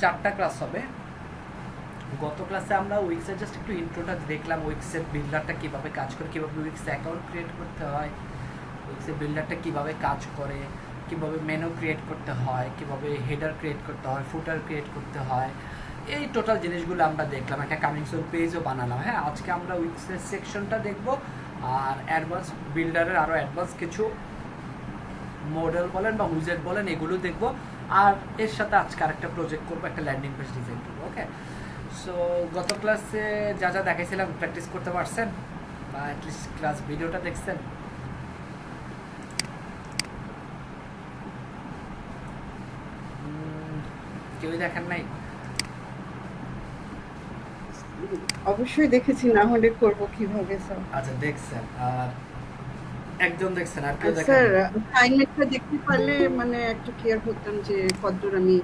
4টা ক্লাস হবে। গত ক্লাসে আমরা উইক্সের জাস্ট একটু ইন্ট্রোটা দেখলাম, উইক্সের বিল্ডারটা কীভাবে কাজ করে, কীভাবে উইক্স অ্যাকাউন্ট ক্রিয়েট করতে হয়, উইক্সের বিল্ডারটা কীভাবে কাজ করে, কীভাবে মেনু ক্রিয়েট করতে হয়, কীভাবে হেডার ক্রিয়েট করতে হয়, ফুটার ক্রিয়েট করতে হয়, এই টোটাল জিনিসগুলো আমরা দেখলাম। একটা কামিং সুন পেজও বানালাম। হ্যাঁ, আজকে আমরা উইক্সের সেকশনটা দেখব আর অ্যাডভান্স বিল্ডারের আরও অ্যাডভান্স কিছু মডেল বলেন বা উইজেট বলেন এগুলো দেখব। আর এর সাথে আজকে আরেকটা প্রজেক্ট করবো, একটা ল্যান্ডিং পেজ ডিজাইন করবো। ওকে, সো গত ক্লাসে যা যা দেখাইছিলাম প্র্যাকটিস করতে পারছেন বা অ্যাটলিস্ট ক্লাস ভিডিওটা দেখছেন? কেউই দেখেন নাই? অবশ্যই দেখেছি, না হলে করব কিভাবে স্যার? আচ্ছা, দেখছেন। আর একজন দেখছেন, আর কেউ দেখেন? স্যার টাইমেরটা দেখতে পারলে মানে একটু ক্লিয়ার হতাম যে কতদূর আমি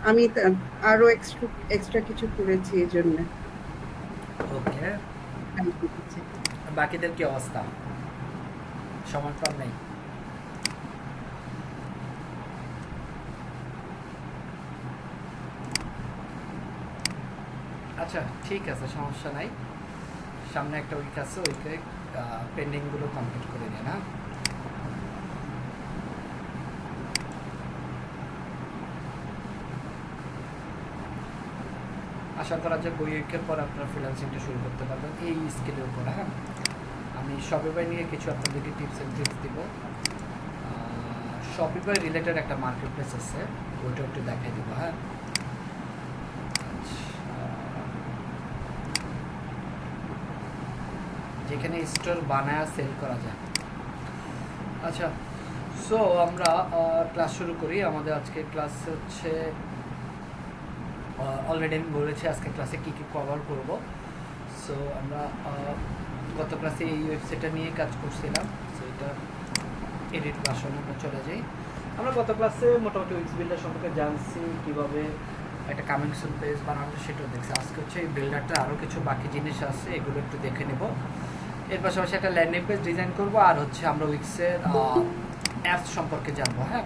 আমি আরো এক্সট্রা কিছু করেছি এই জন্য। ওকে, বাকিদের কি অবস্থা? সময় কম নেই। আচ্ছা, ঠিক আছে, সমস্যা নাই। সামনে একটা উইক আছে, উইকে পেন্ডিংগুলো কমপ্লিট করে নিন। হ্যাঁ, আশা করা যায় ওই উইকের পর আপনারা ফ্রিল্যান্সিংটা শুরু করতে পারবেন এই স্কিলের উপর। হ্যাঁ, আমি শপিফাই নিয়ে কিছু আপনাদেরকে টিপস অ্যান্ড ট্রিক্স দিব। শপিফাই রিলেটেড একটা মার্কেট প্লেস আছে, ওইটা একটু দেখাই দিব। হ্যাঁ, যেখানে স্টোর বানায় সেল করা যায়। আচ্ছা, সো আমরা ক্লাস শুরু করি। আমাদের আজকে ক্লাস হচ্ছে, অলরেডি আমি বলেছি আজকে ক্লাসে কী কী কভার করব। সো আমরা গত ক্লাসে এই ওয়েবসাইটটা নিয়ে কাজ করছিলাম। সো এটা এডিট ভার্সনে আমরা চলে যাই। আমরা গত ক্লাসে মোটামুটি উইক্স বিল্ডার সম্পর্কে জানছি, কীভাবে একটা কামিং সুন পেজ বানানো সেটাও দেখছি। আজকে হচ্ছে এই বিল্ডারটা আরও কিছু বাকি জিনিস আছে, এগুলো একটু দেখে নেব। এর পাশাপাশি একটা ল্যান্ডিং পেজ ডিজাইন করব, আর হচ্ছে আমরা উইক্সের অ্যাপস সম্পর্কে জানবো। হ্যাঁ,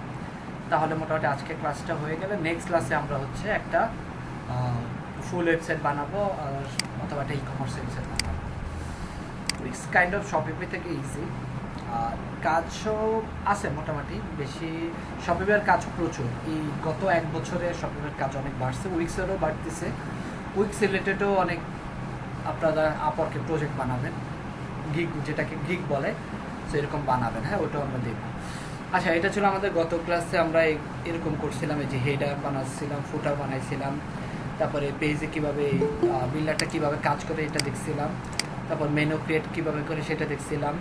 তাহলে মোটামুটি আজকে ক্লাসটা হয়ে গেলে নেক্সট ক্লাসে আমরা হচ্ছে একটা ফুল ওয়েবসাইট বানাবো, আর অথবা একটা ই কমার্স ওয়েবসাইট বানাবো। উইক্স কাইন্ড অফ শপিফাই থেকে ইজি, আর কাজও আছে মোটামুটি বেশি। শপিফাইয়ের কাজ প্রচুর, এই গত 1 বছরে শপিফাইয়ের কাজ অনেক বাড়ছে, উইক্সেরও বাড়তেছে। উইক্স রিলেটেডও অনেক আপনারা আপওয়ার্কে প্রজেক্ট বানাবেন, গিগ যেটাকে গিগ বলে, সো এরকম বানাবেন। হ্যাঁ, ওটাও আমরা দেখব। আচ্ছা, এটা ছিল আমাদের গত ক্লাসে আমরা এরকম করছিলাম, এই যে হেডার বানাচ্ছিলাম, ফুটার বানাইছিলাম, তারপরে পেজে কীভাবে বিল্ডারটা কীভাবে কাজ করে এটা দেখছিলাম, তারপর মেনু ক্রিয়েট কীভাবে করে সেটা দেখছিলাম,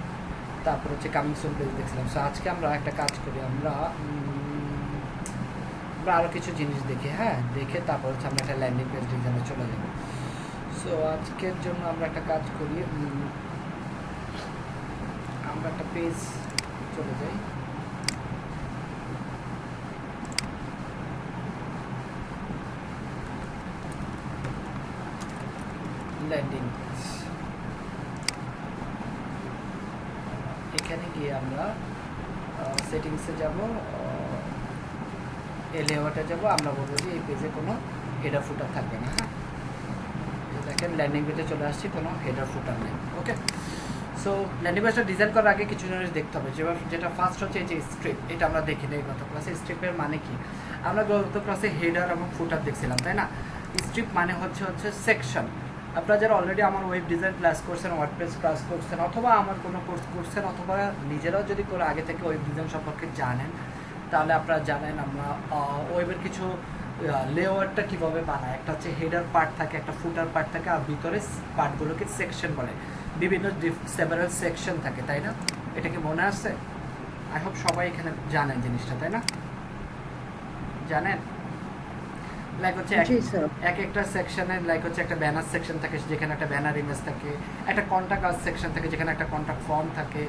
তারপর হচ্ছে কামিং সুন পেজ দেখছিলাম। সো আজকে আমরা একটা কাজ করি, আমরা আরও কিছু জিনিস দেখি। হ্যাঁ, দেখে তারপর হচ্ছে আমরা একটা ল্যান্ডিং পেজ ডিজাইনে চলে যাব। সো আজকের জন্য আমরা একটা কাজ করি, আমরা একটা পেজ চলে যাই। ল্যান্ডিং পেজ, এখানে গিয়ে আমরা সেটিংসে যাব, লেআউটে যাব। আমরা বলবো যে এই পেজে কোনো হেডার ফুটার থাকবে না। হ্যাঁ, দেখেন ল্যান্ডিং পেজে চলে আসছি, কোনো হেডার ফুটার নেই। ওকে, সো ল্যান্ডিং পেজটা ডিজাইন করার আগে কিছু জিনিস দেখতে হবে। যেটা ফার্স্ট হচ্ছে এই যে স্ট্রিপ, এটা আমরা দেখি নাই গত ক্লাসে। স্ট্রিপের মানে কি? আমরা গত ক্লাসে হেডার এবং ফুটার দেখছিলাম, তাই না? স্ট্রিপ মানে হচ্ছে সেকশন। আপনারা যারা অলরেডি আমার ওয়েব ডিজাইন ক্লাস করছেন, ওয়ার্ডপ্রেস ক্লাস করছেন, অথবা আমার কোনো কোর্স করছেন, অথবা নিজেরাও যদি করে আগে থেকে ওয়েব ডিজাইন সম্পর্কে জানেন, তাহলে আপনারা জানেন আমরা ওয়েবের কিছু লেআউটটা কীভাবে বানায়। একটা হচ্ছে হেডার পার্ট থাকে, একটা ফুটার পার্ট থাকে, আর ভিতরে পার্টগুলোকে সেকশন বলে। বিভিন্ন সেভারাল সেকশন থাকে, তাই না? এটা কি মনে আছে? আই হোপ সবাই এখানে জানেন জিনিসটা, তাই না? জানেন? লাইক হচ্ছে এক একটা সেকশনে, লাইক হচ্ছে একটা ব্যানার সেকশন থাকে যেখানে একটা ব্যানার ইমেজ থাকে, একটা কন্ট্যাক্ট আস সেকশন থাকে যেখানে একটা কন্ট্যাক্ট ফর্ম থাকে,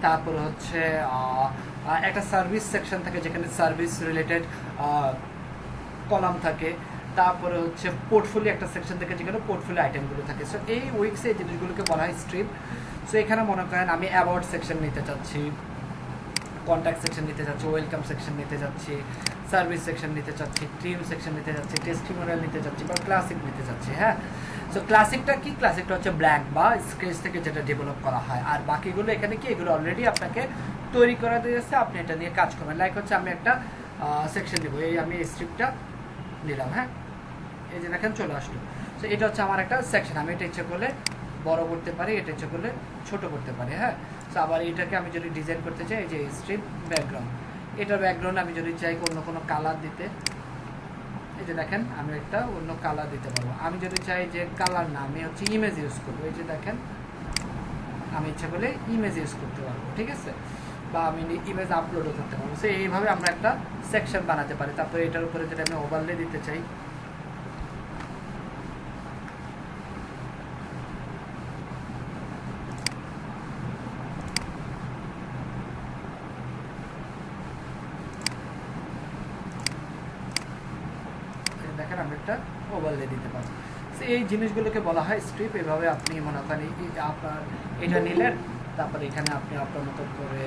তারপরে হচ্ছে একটা সার্ভিস সেকশন থাকে যেখানে সার্ভিস রিলেটেড কলাম থাকে, তারপরে হচ্ছে পোর্টফোলিও একটা সেকশন থাকে যেখানে পোর্টফোলিও আইটেমগুলো থাকে। সো এই উইক্সে এই জিনিসগুলোকে বলা হয় স্ট্রিপ। সো এখানে মনে করেন আমি অ্যাবাউট সেকশন নিতে চাচ্ছি, কন্ট্যাক্ট সেকশন নিতে চাচ্ছি, ওয়েলকাম সেকশন নিতে চাচ্ছি, সার্ভিস সেকশন নিতে চাচ্ছি, ট্রিম সেকশন নিতে চাচ্ছি, টেস্টিমোনিয়াল নিতে চাচ্ছি বা ক্লাসিক নিতে চাচ্ছি। হ্যাঁ, সো ক্লাসিকটা কি, ক্লাসিকটা হচ্ছে ব্ল্যাঙ্ক বা স্কেচ থেকে যেটা ডেভেলপ করা হয়, আর বাকিগুলো এখানে কি এগুলো অলরেডি আপনাকে তৈরি করা দিয়েছে, আপনি এটা নিয়ে কাজ করবেন। লাইক হচ্ছে আমি একটা সেকশন দেবো, এই আমি এই স্ট্রিপটা নিলাম। হ্যাঁ, এই যে দেখেন চলে আসলো। সো এটা হচ্ছে আমার একটা সেকশন, আমি এটা ইচ্ছে করলে বড় করতে পারি, এটা ইচ্ছে করলে ছোট করতে পারি। হ্যাঁ, সো আবার এটাকে আমি যদি ডিজাইন করতে চাই, এই যে স্ট্রিপ ব্যাকগ্রাউন্ড, এটার ব্যাকগ্রাউন্ড আমি যদি চাই অন্য কোনো কালার দিতে, এই যে দেখেন আমি একটা অন্য কালার দিতে পারবো। আমি যদি চাই যে কালার না, আমি হচ্ছে ইমেজ ইউজ করবো, এই যে দেখেন আমি ইচ্ছা করলে ইমেজ ইউজ করতে পারবো। ঠিক আছে, বা আমি ইমেজ আপলোডও করতে পারবো। সো এইভাবে আমরা একটা সেকশন বানাতে পারি। তারপরে এটার উপরে যেটা আমি ওভারলে দিতে চাই, দেখেন আমরা একটা ওভারলে দিতে পারবো। সো এই জিনিসগুলোকে বলা হয় স্ট্রিপ। এভাবে আপনি মনে করেন আপনার এটা নিলেন, তারপরে এখানে আপনি আপনার মতো করে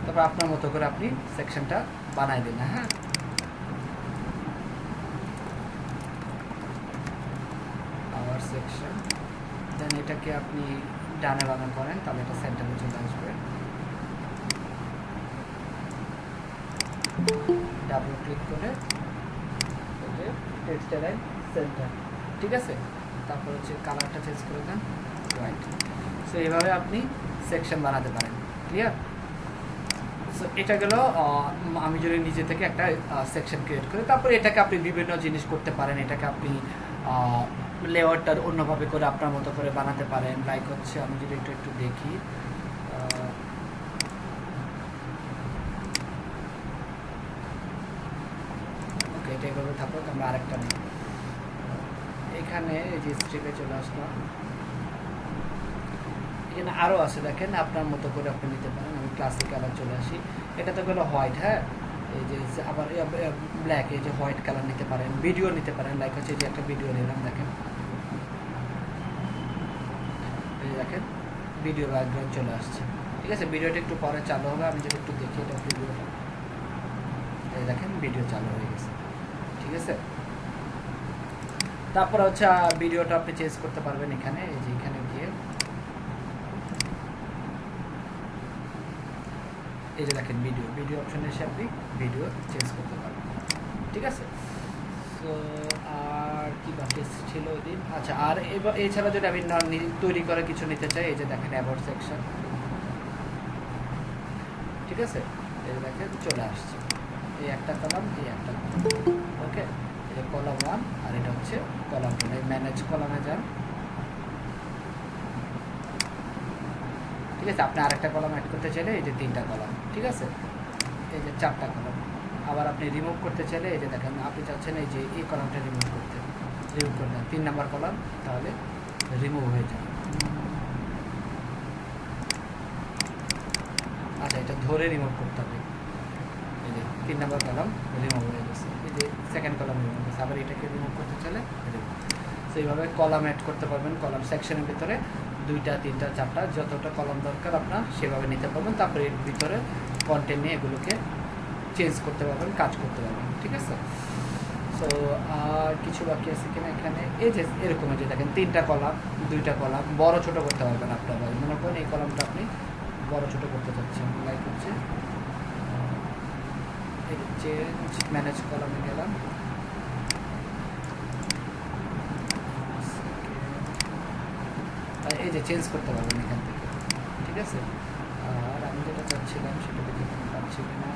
তারপর আপনার মতো করে আপনি সেকশনটা বানাই দিন। হ্যাঁ, আওয়ার সেকশন, দেন এটাকে আপনি ডানে বামে করেন, তাহলে এটা সেন্টারে চলে আসবে। ডাবল ক্লিক করে টেক্সট লাইন সেন্টার, ঠিক আছে। তারপর হচ্ছে কালারটা চেঞ্জ করে দেন হোয়াইট। সো এইভাবে আপনি সেকশন বানাতে পারেন। ক্লিয়ার? সো এটা গেল আমি যদি নিজে থেকে একটা সেকশন ক্রিয়েট করি। তারপরে এটাকে আপনি বিভিন্ন জিনিস করতে পারেন, এটাকে আপনি লেয়ারটার অন্যভাবে করে আপনার মতো করে বানাতে পারেন। লাইক হচ্ছে আমি যদি একটু দেখি, ওকে এটা এভাবে থাকুক, আমরা আরেকটা নিই। এখানে এই যে স্ট্রিপে চলে আসলাম, এখানে আরও আছে দেখেন, আপনার মতো করে আপনি নিতে পারেন। আমি ক্লাসিক আবার চলে আসি, এটা তো গেলো হোয়াইট। হ্যাঁ, এই যে আবার ব্ল্যাক, এই যে হোয়াইট কালার নিতে পারেন, ভিডিও নিতে পারেন। লাইক হচ্ছে যে একটা ভিডিও নিলাম, দেখেন এই যে দেখেন ভিডিও ব্যাকগ্রাউন্ড চলে আসছে। ঠিক আছে, ভিডিওটা একটু পরে চালু হবে, আমি যদি একটু দেখি এটা ভিডিওটা, এই দেখেন ভিডিও চালু হয়ে গেছে। ঠিক আছে, তারপর হচ্ছে ভিডিওটা আপনি চেঞ্জ করতে পারবেন এখানে, এই যে এখানে গিয়ে এই যে দেখেন ভিডিও অপশনে এসে আপনি ভিডিও চেঞ্জ করতে পারবেন। ঠিক আছে, সো আর কি বাকি ছিল ওই দিন? আচ্ছা, আর এছাড়া যদি আমি তৈরি করে কিছু নিতে চাই, এই যে দেখেন অ্যাবাউট সেকশন, ঠিক আছে, এই যে দেখেন চলে আসছে এই একটা কলাম, এই একটা কলাম। ওকে, এই যে কলাম 1 আর এটা হচ্ছে কলাম 2। এই ম্যানেজ কলামে যান। ঠিক আছে, আপনি আরেকটা কলাম অ্যাড করতে চাইলে এই যে 3টা কলাম, ঠিক আছে, এই যে 4টা কলাম। আবার আপনি রিমুভ করতে চাইলে এই যে দেখেন আপনি চাচ্ছেন এই যে এই কলামটা রিমুভ করতে, রিমুভ করে দেন 3 নাম্বার কলাম, তাহলে রিমুভ হয়ে যাবে। আচ্ছা, এটা ধরে রিমুভ করতে হবে, এই যে 3 নাম্বার কলাম রিমুভ হয়ে গেছে, এই যে সেকেন্ড কলাম রিমুভ হয়েছে। আবার এটাকে রিমুভ করতে চাইলে রিমুভ। তো এইভাবে কলাম অ্যাড করতে পারবেন। কলাম সেকশনের ভিতরে 2টা 3টা 4টা যতটা কলাম দরকার আপনার সেভাবে নিতে পারবেন। তারপরে এর ভিতরে কন্টেন্ট নিয়ে এগুলোকে চেঞ্জ করতে পারবেন, কাজ করতে পারবেন। ঠিক আছে, সো আর কিছু বাকি আছে কিনা এখানে? এই যে এরকম যে দেখেন 3টা কলাম 2টা কলাম বড় ছোট করতে পারবেন আপনার। ভাই মনে করেন এই কলামটা আপনি বড় ছোট করতে চাচ্ছেন, লাইক হচ্ছে চেঞ্জ ম্যানেজ কলামে গেলাম, এই যে চেঞ্জ করতে পারবেন এখান থেকে। ঠিক আছে, আর আমি যেটা চাচ্ছিলাম সেটা দেখে পাচ্ছি কিনা,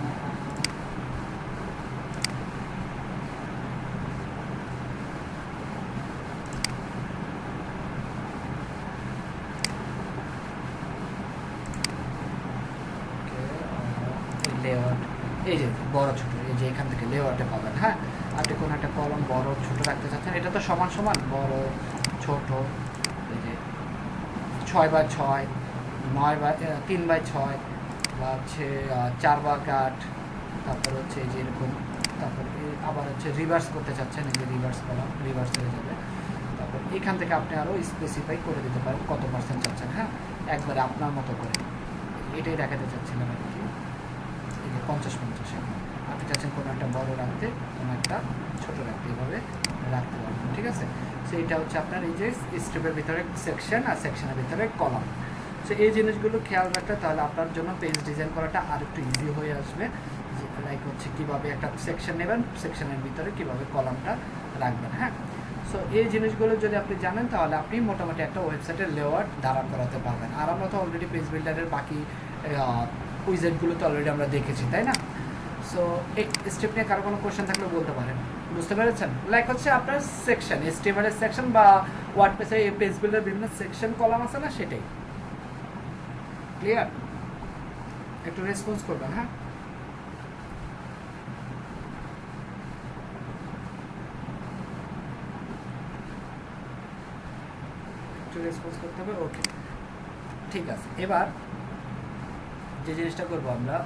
লেআউট, এই যে বড় ছোট, এই যে এখান থেকে লেআউটে পাবেন। হ্যাঁ, আপনি কোনো একটা কলম বড় ছোট রাখতে চাচ্ছেন, এটা তো সমান সমান বড় ছোট, এই যে 6x6, 3x6 বা হচ্ছে 4x8, তারপর হচ্ছে এই যে এরকম, তারপর আবার হচ্ছে রিভার্স করতে চাচ্ছেন, এই যে রিভার্স কলাম রিভার্স হয়ে যাবে। তারপর এখান থেকে আপনি আরও স্পেসিফাই করে দিতে পারেন কত পার্সেন্ট চাচ্ছেন, হ্যাঁ, একবারে আপনার মতো করে। এটাই দেখাতে চাচ্ছিলাম আর কি, এই যে 50-50 এখন আপনি চাচ্ছেন কোনো একটা বড় রাখতে, কোনো একটা ছোটো রাখতে, এইভাবে রাখতে পারবেন, ঠিক আছে। সো এটা হচ্ছে আপনার এই যে স্ট্রিপের ভিতরে সেকশন আর সেকশনের ভিতরে কলাম। সো এই জিনিসগুলো খেয়াল রাখলে তাহলে আপনার জন্য পেজ ডিজাইন করাটা আর একটু ইজি হয়ে আসবে। লাইক হচ্ছে কীভাবে একটা সেকশন নেবেন, সেকশনের ভিতরে কীভাবে কলামটা রাখবেন, হ্যাঁ। সো এই জিনিসগুলো যদি আপনি জানেন তাহলে আপনি মোটামুটি একটা ওয়েবসাইটের লেআউট দাঁড়া করাতে পারবেন। আর আমরা তো অলরেডি পেজ বিল্ডারের বাকি উইজেটগুলো তো অলরেডি আমরা দেখেছি, তাই না? সো এই স্টেপ নিয়ে কারো কোনো কোয়েশ্চেন থাকলে বলতে পারেন, বুঝতে পেরেছেন? লাইক হচ্ছে আপনার সেকশন, HTML-এর সেকশন বা ওয়ার্ডপ্রেসের এই পেজ বিল্ডার বিভিন্ন সেকশন কলাম আছে না, সেটাই ক্লিয়ার? একটু রেসপন্স করবেন, হ্যাঁ। একটু রেসপন্স করতে হবে, ওকে, ঠিক আছে। এবার যে জিনিসটা করবো আমরা,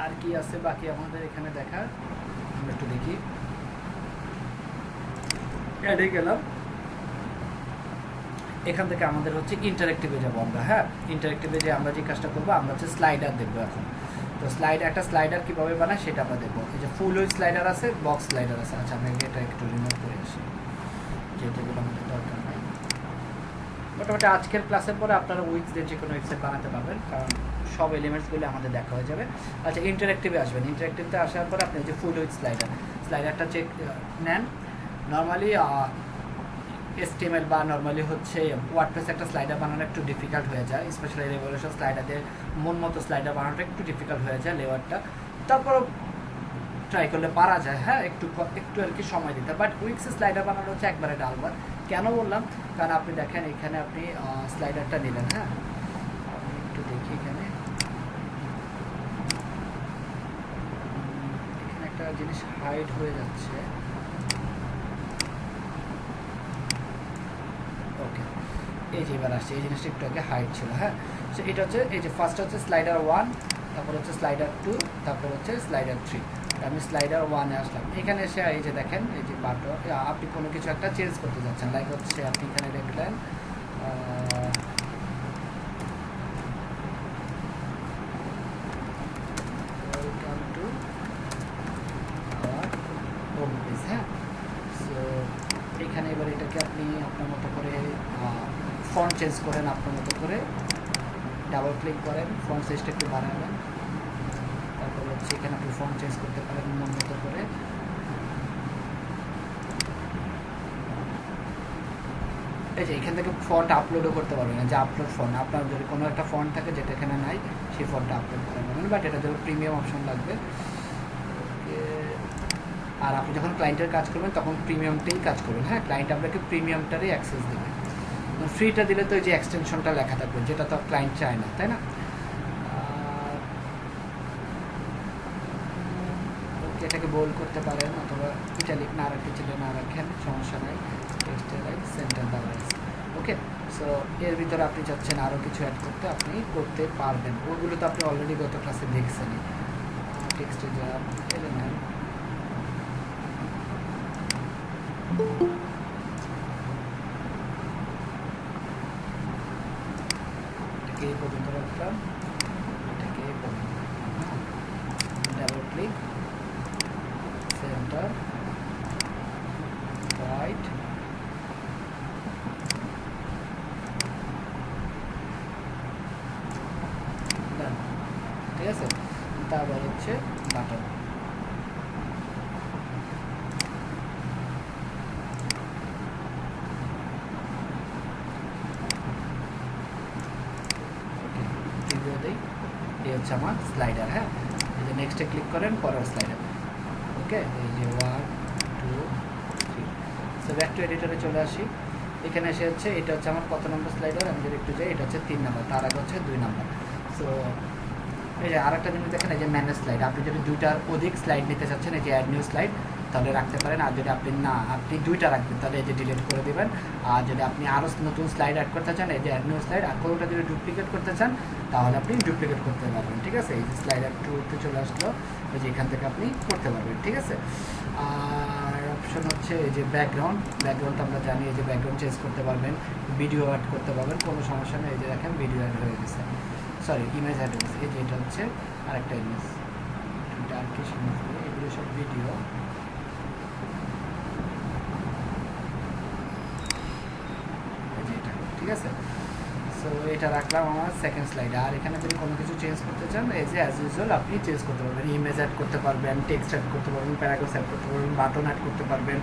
আর কি আছে বাকি আমাদের এখানে দেখার, আমরা একটু দেখি। অ্যাডে গেলাম, এখান থেকে আমাদের হচ্ছে ইন্টারেক্টিভে যাবো আমরা, হ্যাঁ। ইন্টারেক্টিভে যে আমরা যে কাজটা করবো, আমরা হচ্ছে স্লাইডার দেখবো এখন। তো একটা স্লাইডার কীভাবে বানায় সেটা আমরা দেখবো। এই যে ফুল উইথ স্লাইডার আছে, বক্স স্লাইডার আছে। আচ্ছা, আমি এটা একটু রিমুভ করে আসি, যেগুলো আমাদের দরকার নাই। মোটামুটি আজকের ক্লাসের পরে আপনারা উইথ দিয়ে যে কোনো ওয়েবসাইট বানাতে পারবেন, কারণ সব এলিমেন্টসগুলো আমাদের দেখা হয়ে যাবে। আচ্ছা, ইন্টারেক্টিভে আসবেন। ইন্টারেক্টিভতে আসার পরে আপনি যে ফুল উইথ স্লাইডারটা চেক নেন। নর্মালি HTML বা নর্মালি হচ্ছে ওয়ার্ডপ্রেসে একটা স্লাইডার বানানো একটু ডিফিকাল্ট হয়ে যায়, স্পেশালি রেভলিউশন স্লাইডারদের মন মতো স্লাইডার বানানোটা একটু ডিফিকাল্ট হয়ে যায় লেআউটটা। তারপরও ট্রাই করলে পারা যায়, হ্যাঁ, একটু আর কি সময় দিতে। বাট উইক্সে স্লাইডার বানানো হচ্ছে একবারে ডালবার। কেন বললাম? কারণ আপনি দেখেন এখানে আপনি স্লাইডারটা নিলেন, হ্যাঁ, আমি একটু দেখি এখানে একটা জিনিস হাইড হয়ে যাচ্ছে। ওকে, এই যে এবার আসছে, এই জিনিসটা একটু আগে হাইড ছিল, হ্যাঁ। সো এটা হচ্ছে এই যে ফার্স্ট হচ্ছে স্লাইডার 1, তারপর হচ্ছে স্লাইডার 2, তারপর হচ্ছে স্লাইডার 3। আমি স্লাইডার 1-এ আসলাম। এখানে এসে এই যে দেখেন এই যে বাটন, আপনি কোনো কিছু একটা চেঞ্জ করতে যাচ্ছেন, লাইক হচ্ছে আপনি এখানে দেখলেন welcome to our home page, হ্যাঁ। সো এখানে এবার এটাকে আপনি আপনার মতো করে ফন্ট চেঞ্জ করেন, আপনার মতো করে ডাবল ক্লিক করেন, ফন্ট সাইজটা একটু বাড়াবেন। তারপর হচ্ছে এখানে আপনি ফন্ট চেঞ্জ করতে পারেন মন মতো করে। এই যে এখান থেকে ফন্ট আপলোডও করতে পারবেন, যে আপলোড ফন্ট, আপনার যদি কোনো একটা ফন্ট থাকে যেটা এখানে নাই, সেই ফন্টটা আপলোড করা যাবেন। বাট এটা যদি প্রিমিয়াম অপশন লাগবে। আর আপনি যখন ক্লায়েন্টের কাজ করবেন তখন প্রিমিয়ামটাই কাজ করবেন, হ্যাঁ। ক্লায়েন্ট আপনাকে প্রিমিয়ামটারই অ্যাক্সেস দেবে। ফ্রিটা দিলে তো এই যে এক্সটেনশনটা লেখা থাকবে, যেটা তো ক্লায়েন্ট চায় না, তাই না? এটাকে বোল্ড করতে পারেন, অথবা ইটালিক না রাখতে চাইলে না রাখেন, সমস্যা নাই। টেক্সটের সেন্টার দেওয়া আছে, ওকে। সো এর ভিতরে আপনি চাচ্ছেন আরও কিছু অ্যাড করতে, আপনি করতে পারবেন। ওগুলো তো আপনি অলরেডি গত ক্লাসে দেখছেনই। টেক্সটে যা এলে নেন, এটাকে এই পর্যন্ত রাখলাম, এটাকে এই পর্যন্ত রাখলাম, ডাবল ক্লিক, সেন্টার, রাইট, ডান, ঠিক আছে। তারপর হচ্ছে বাটন, এই হচ্ছে আমার স্লাইডার, হ্যাঁ। এই যে নেক্সটে ক্লিক করেন, পরের স্লাইডার, ওকে। এই যে 1 2 3। সো ব্যাক টু এডিটরে চলে আসি। এখানে এসে হচ্ছে এটা হচ্ছে আমার কত নম্বর স্লাইডার, আমি যদি একটু যাই, এটা হচ্ছে 3 নম্বর, তার আগে হচ্ছে 2 নম্বর। সো এই যে আরেকটা জিনিস দেখেন, এই যে ম্যানেজ স্লাইড, আপনি যদি 2টার অধিক স্লাইড নিতে চাচ্ছেন, এই যে অ্যাড নিউ স্লাইড, তাহলে রাখতে পারেন। আর যদি আপনি আপনি 2টা রাখবেন, তাহলে এই যে ডিলিট করে দেবেন। আর যদি আপনি আরও নতুন স্লাইড অ্যাড করতে চান, এই যে অ্যাড নিউ স্লাইড, আর কোনোটা যদি ডুপ্লিকেট করতে চান তাহলে আপনি ডুপ্লিকেট করতে পারবেন, ঠিক আছে। এই যে স্লাইডার 2তে চলে আসলো, এই যে এখান থেকে আপনি করতে পারবেন, ঠিক আছে। আর অপশন হচ্ছে এই যে ব্যাকগ্রাউন্ড আমরা জানি, এই যে ব্যাকগ্রাউন্ড চেঞ্জ করতে পারবেন, ভিডিও অ্যাড করতে পারবেন, কোনো সমস্যা নেই। এই যে দেখেন ভিডিও অ্যাড হয়ে গেছে, সরি ইমেজ অ্যাড হয়ে গেছে। এই যে এটা হচ্ছে আরেকটা ইমেজ, টার্কিশ ইমেজ, এগুলো সব ভিডিও। এই যে এটা ঠিক আছে। সো এটা রাখলাম আমার সেকেন্ড স্লাইডে। আর এখানে যদি কোনো কিছু চেঞ্জ করতে চান, এই যে অ্যাজ ইউজুয়াল আপনি চেঞ্জ করতে পারবেন, ইমেজ অ্যাড করতে পারবেন, টেক্সট অ্যাড করতে পারবেন, প্যারাগ্রাফ অ্যাড করতে পারবেন, বাটন অ্যাড করতে পারবেন,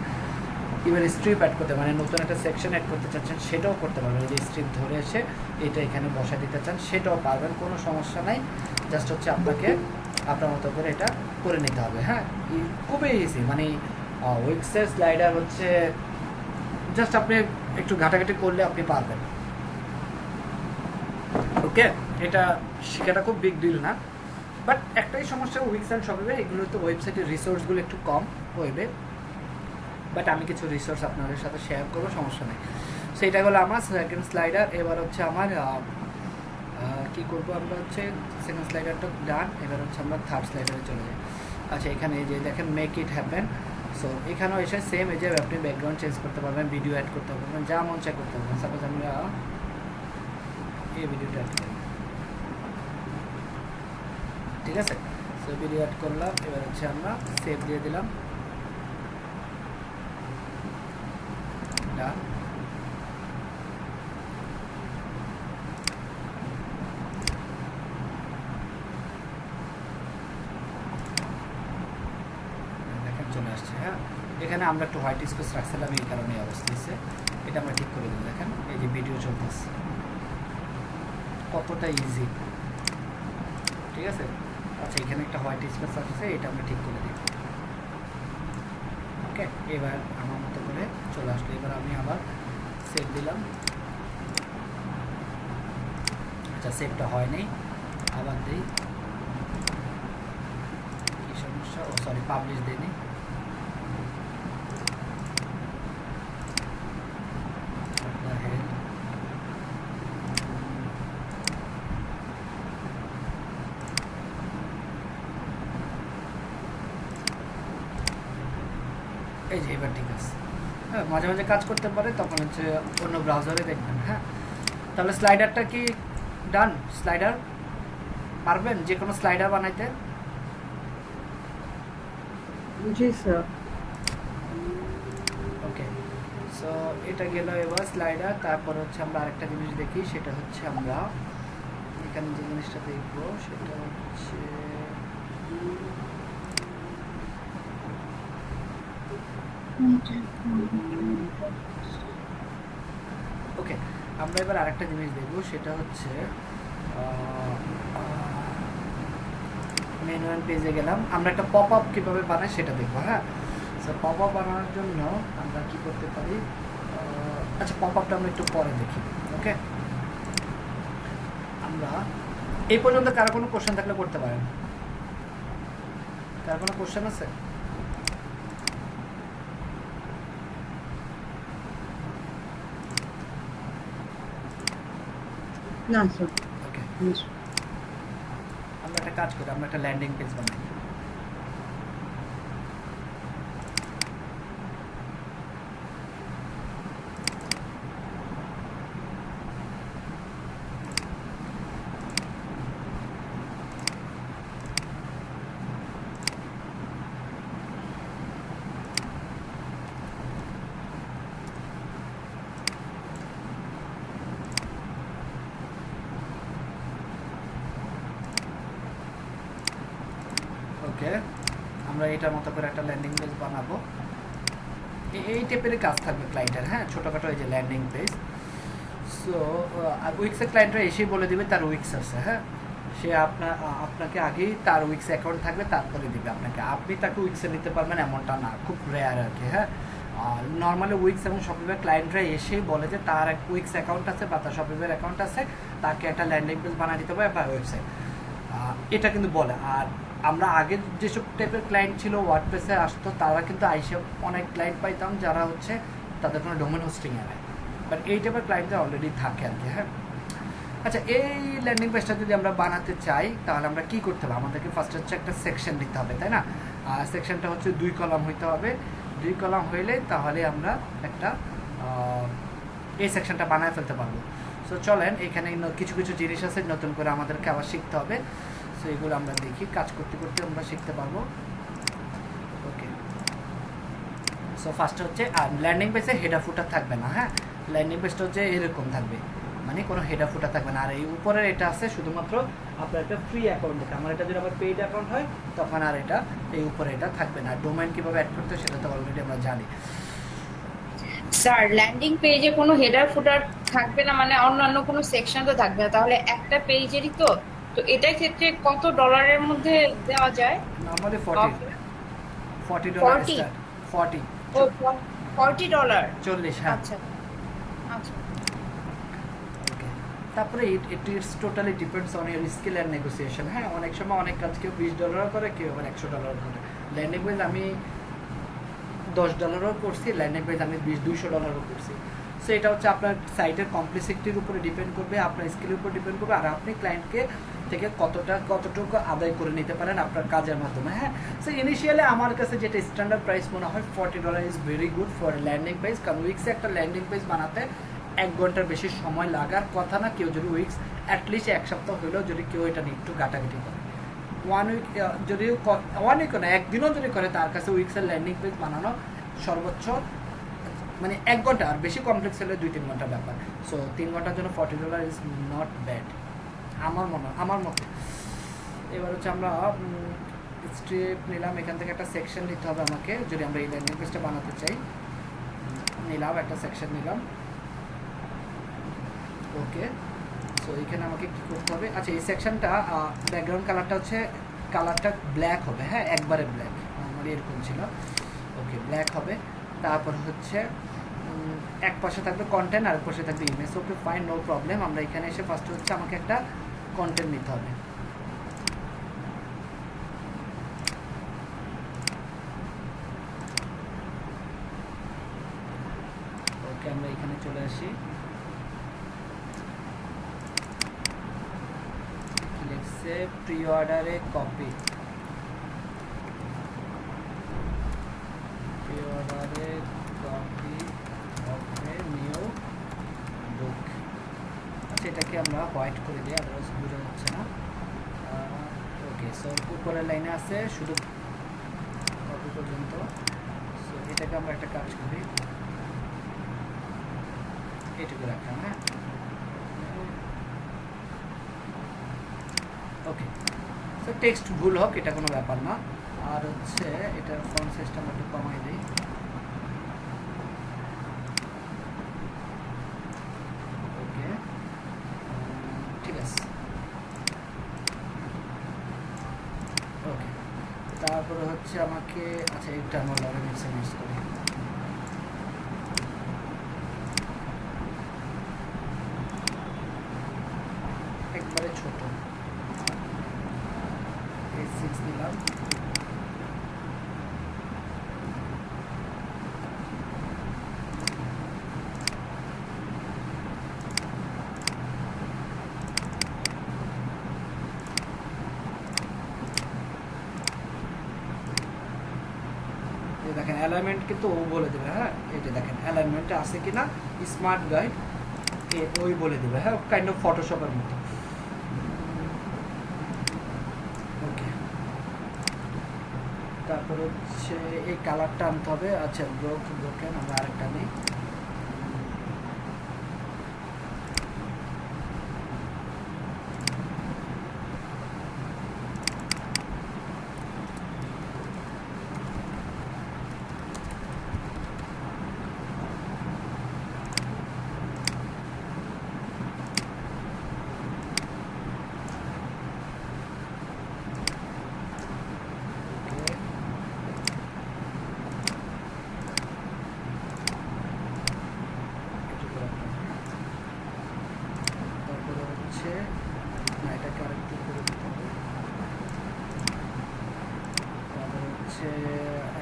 ইভেন স্ট্রিপ অ্যাড করতে, মানে নতুন একটা সেকশন অ্যাড করতে চাচ্ছেন সেটাও করতে পারবেন। যে স্ট্রিপ ধরে এসে এটা এখানে বসা দিতে চান সেটাও পারবেন, কোনো সমস্যা নাই। জাস্ট হচ্ছে আপনাকে আপনার মতো করে এটা করে নিতে হবে। হ্যাঁ, খুবই ইজি, মানে উইক্সের স্লাইডার হচ্ছে জাস্ট আপনি একটু ঘাটাঘাটি করলে আপনি পারবেন। ওকে, এটা শেখাটা খুব বিগ ডিল না, বাট একটাই সমস্যা উইক্স অ্যান্ড শপিফাই, এগুলো তো ওয়েবসাইটের রিসোর্সগুলো একটু কম ওয়েবে, বাট আমি কিছু রিসোর্স আপনাদের সাথে শেয়ার করবো, সমস্যা নেই। সো এটা হলো আমার সেকেন্ড স্লাইডার। এবার হচ্ছে আমার কী করবো, আমরা হচ্ছে সেকেন্ড স্লাইডারটা ডান, এবার হচ্ছে আমরা থার্ড স্লাইডারে চলে যাই। আচ্ছা, এখানে এই যে দেখেন মেক ইট হ্যাপেন। সো এখানেও এসে সেম, এই যে আপনি ব্যাকগ্রাউন্ড চেঞ্জ করতে পারবেন, ভিডিও অ্যাড করতে পারবেন, যা মন চাই করতে পারবেন। সাপোজ আমরা এই ভিডিওটা অ্যাড করি, ঠিক আছে। সো ভিডিও অ্যাড করলাম, এবার হচ্ছে আমরা সেভ দিয়ে দিলাম, ডান। দেখেন চলে আসছে। হ্যাঁ, এখানে আমরা একটু হোয়াইট স্পেস রাখছিলাম, এই কারণে এই অবস্থা হচ্ছে। এটা আমরা ঠিক করে দিই। দেখেন এই যে ভিডিও চলতেছে, কতটা ইজি, ঠিক আছে। আচ্ছা, এখানে একটা হোয়াইট স্পেস আছে, এটা আমরা ঠিক করে দিই। ওকে, এবার আমার মতো করে চলে আসলো। এবার আমি আবার সেভ দিলাম। আচ্ছা, সেভটা হয় নাই, আবার দিই। কী সমস্যা, ও সরি, পাবলিশ দিইনি। এই যে এবার ঠিক আছে। হ্যাঁ, মাঝে মাঝে কাজ করতে পারে, তখন হচ্ছে অন্য ব্রাউজারে দেখবেন। হ্যাঁ, তাহলে স্লাইডারটা কি ডান? স্লাইডার পারবেন যে কোনো স্লাইডার বানাইতে? জি স্যার। ওকে, সো এটা গেল এবার স্লাইডার। তারপর হচ্ছে আমরা আরেকটা জিনিস দেখি, সেটা হচ্ছে আমরা এখানে যে জিনিসটা দেখবো সেটা হচ্ছে ওকে, আমরা এবার আরেকটা জিনিস দেখবো, সেটা হচ্ছে ম্যানুয়াল পেজে গেলাম, আমরা একটা পপ আপ কীভাবে বানাই সেটা দেখবো। হ্যাঁ, সো পপ আপ বানানোর জন্য আমরা কি করতে পারি, আচ্ছা পপ আপটা আমরা একটু পরে দেখি। ওকে, আমরা এই পর্যন্ত কারো কোনো কোশ্চেন থাকলে করতে পারেন। কারো কোনো কোশ্চেন আছে? না স্যার। ওকে, আমরা একটা কাজ করি, আমরা একটা ল্যান্ডিং পেজ বানাই। ওকে, আমরা এটার মতো করে একটা ল্যান্ডিং পেজ বানাবো। এই টাইপের কাজ থাকবে ক্লায়েন্টের। হ্যাঁ, ছোটোখাটো এই যে ল্যান্ডিং পেজ। সো উইক্সের ক্লায়েন্টরা এসেই বলে দেবে তার উইক্স আছে। হ্যাঁ, সে আপনাকে আগেই তার উইক্স অ্যাকাউন্ট থাকবে, তারপরে দেবে আপনাকে। আপনি তাকে উইক্সে নিতে পারবেন এমনটা না, খুব রেয়ার আর কি। হ্যাঁ, নর্মালি উইক্স এবং শপিফাই ক্লায়েন্টরা এসেই বলে যে তার এক উইক্স অ্যাকাউন্ট আছে বা তার শপিফাইয়ের অ্যাকাউন্ট আছে, তাকে একটা ল্যান্ডিং পেজ বানিয়ে দিতে হবে বা ওয়েবসাইট, এটা কিন্তু বলে। আর আমরা আগে যেসব টাইপের ক্লায়েন্ট ছিল ওয়ার্ডপ্রেসে আসতো, তারা কিন্তু আইসে অনেক ক্লায়েন্ট পাইতাম যারা হচ্ছে তাদের কোনো ডোমেন হোস্টিংয়ে নেয়, বাট এই টাইপের ক্লায়েন্টরা অলরেডি থাকে আর কি। হ্যাঁ, আচ্ছা, এই ল্যান্ডিং পেজটা যদি আমরা বানাতে চাই তাহলে আমরা কী করতে হবে, আমাদেরকে ফার্স্ট হচ্ছে একটা সেকশন দিতে হবে, তাই না? সেকশনটা হচ্ছে 2 কলাম হইতে হবে, 2 কলাম হইলে তাহলে আমরা একটা এই সেকশনটা বানায় ফেলতে পারবো। সো চলেন, এখানে কিছু কিছু জিনিস আছে নতুন করে আমাদেরকে আবার শিখতে হবে। সো এগুলো আমরা দেখি, কাজ করতে করতে আমরা শিখতে পারবো। ওকে, সো ফার্স্টে হচ্ছে ল্যান্ডিং পেজে হেডার ফুটার থাকবে না। হ্যাঁ, ল্যান্ডিং পেজটা হচ্ছে এরকম থাকবে, মানে কোনো হেডার ফুটার থাকবে না। আর এই উপরের এটা আছে শুধুমাত্র আপনার একটা ফ্রি অ্যাকাউন্ট দেখে, আমার এটা যদি আবার পেইড অ্যাকাউন্ট হয় তখন আর এটা এই উপরে এটা থাকবে না। ডোমেইন কীভাবে অ্যাড করতে হয় সেটা তো অলরেডি আমরা জানি। স্যার ল্যান্ডিং পেজে কোনো হেডার ফুটার থাকবে না মানে অন্যান্য কোনো সেকশন তো থাকবে না, তাহলে একটা পেজেরই তো। তো এটার ক্ষেত্রে কত ডলারের মধ্যে দেওয়া যায়? Normally $40 40 start. 40 ও $40। 40, হ্যাঁ। আচ্ছা আচ্ছা। ওকে, তারপরে ইট it's totally depends on year skill and negotiation. হ্যাঁ, অনেক সময় অনেক কাজ কেউ $20 করে, কেউ আবার $100 করে। ল্যান্ডিং পেজ আমি $10 করছি, ল্যান্ডিং পেজ আমি $200 করছি। সো এটা হচ্ছে আপনার সাইটের কমপ্লেক্সিটির উপরে ডিপেন্ড করবে, আপনার স্কিলের উপর ডিপেন্ড করবে, আর আপনি ক্লায়েন্টকে থেকে কতটুকু আদায় করে নিতে পারেন আপনার কাজের মাধ্যমে। হ্যাঁ, সো ইনিশিয়ালি আমার কাছে যেটা স্ট্যান্ডার্ড প্রাইস মনে হয় $40 is very good for landing page. কারণ উইক্সে একটা ল্যান্ডিং পেজ বানাতে 1 ঘন্টার বেশি সময় লাগার কথা না। কেউ যদি উইক্স অ্যাটলিস্ট 1 সপ্তাহ হলেও যদি কেউ এটা নিয়ে একটু ঘাটাঘাটি করে, 1 উইক যদিও 1 উইকও না, একদিনও যদি করে, তার কাছে উইক্সের ল্যান্ডিং পেজ বানানো সর্বোচ্চ মানে 1 ঘন্টা, আর বেশি কমপ্লেক্স হলে 2-3 ঘন্টার ব্যাপার। সো 3 ঘন্টার জন্য $40 ইজ নট ব্যাড আমার মতে। এবার হচ্ছে আমরা স্ট্রিপ নিলাম, এখান থেকে একটা সেকশন নিতে হবে আমাকে যদি আমরা এই ল্যান্ডিং পেজটা বানাতে চাই। নিলাম একটা সেকশন নিলাম। ওকে, সো এখানে আমাকে কী করতে হবে? আচ্ছা, এই সেকশনটা ব্যাকগ্রাউন্ড কালারটা হচ্ছে কালারটা ব্ল্যাক হবে। হ্যাঁ, একবারে ব্ল্যাক, আমার এরকম ছিল। ওকে, ব্ল্যাক হবে। তারপর হচ্ছে এক পাশে থাকবে কন্টেন্ট আর এক পাশে থাকবে image. Okay fine, no problem. আমরা এখানে এসে ফার্স্ট হচ্ছে আমাকে একটা কন্টেন্ট নিতে হবে। ওকে, আমরা এখানে চলে আসি, লিখছে প্রি অর্ডারে কপি, প্রি অর্ডারে কপি ওকে নিউ বুক। আচ্ছা, এটাকে আমরা হোয়াইট করে দিই, আদারওয়াইজ বোঝা যাচ্ছে না। ওকে, সো উপরের লাইনে আছে শুধু কপি পর্যন্ত। সো এটাকে আমরা একটা কাজ করি, এটুকু রাখলাম। হ্যাঁ, ওকে, সো টেক্সট ভুল হোক এটা কোনো ব্যাপার না। আর হচ্ছে এটার ফন্ট সাইজটা আমরা একটু কমাই দিই। ওকে, ঠিক আছে। ওকে, তারপরে হচ্ছে আমাকে, আচ্ছা এটা আমরা লরেন্স ইউজ করি। একবারে ছোট A6 দিলাম। দেখেন অ্যালাইনমেন্ট কিন্তু ও বলে দেবে। হ্যাঁ, এটা দেখেন অ্যালাইনমেন্টটা আছে কিনা, স্মার্ট গাইড ওই বলে দেবে। হ্যাঁ, কাইন্ড অফ ফটোশপের মতো। ওকে, তারপর হচ্ছে এই কালারটা আনতে হবে। আচ্ছা, ব্রোকেন আমরা আরেকটা নিই।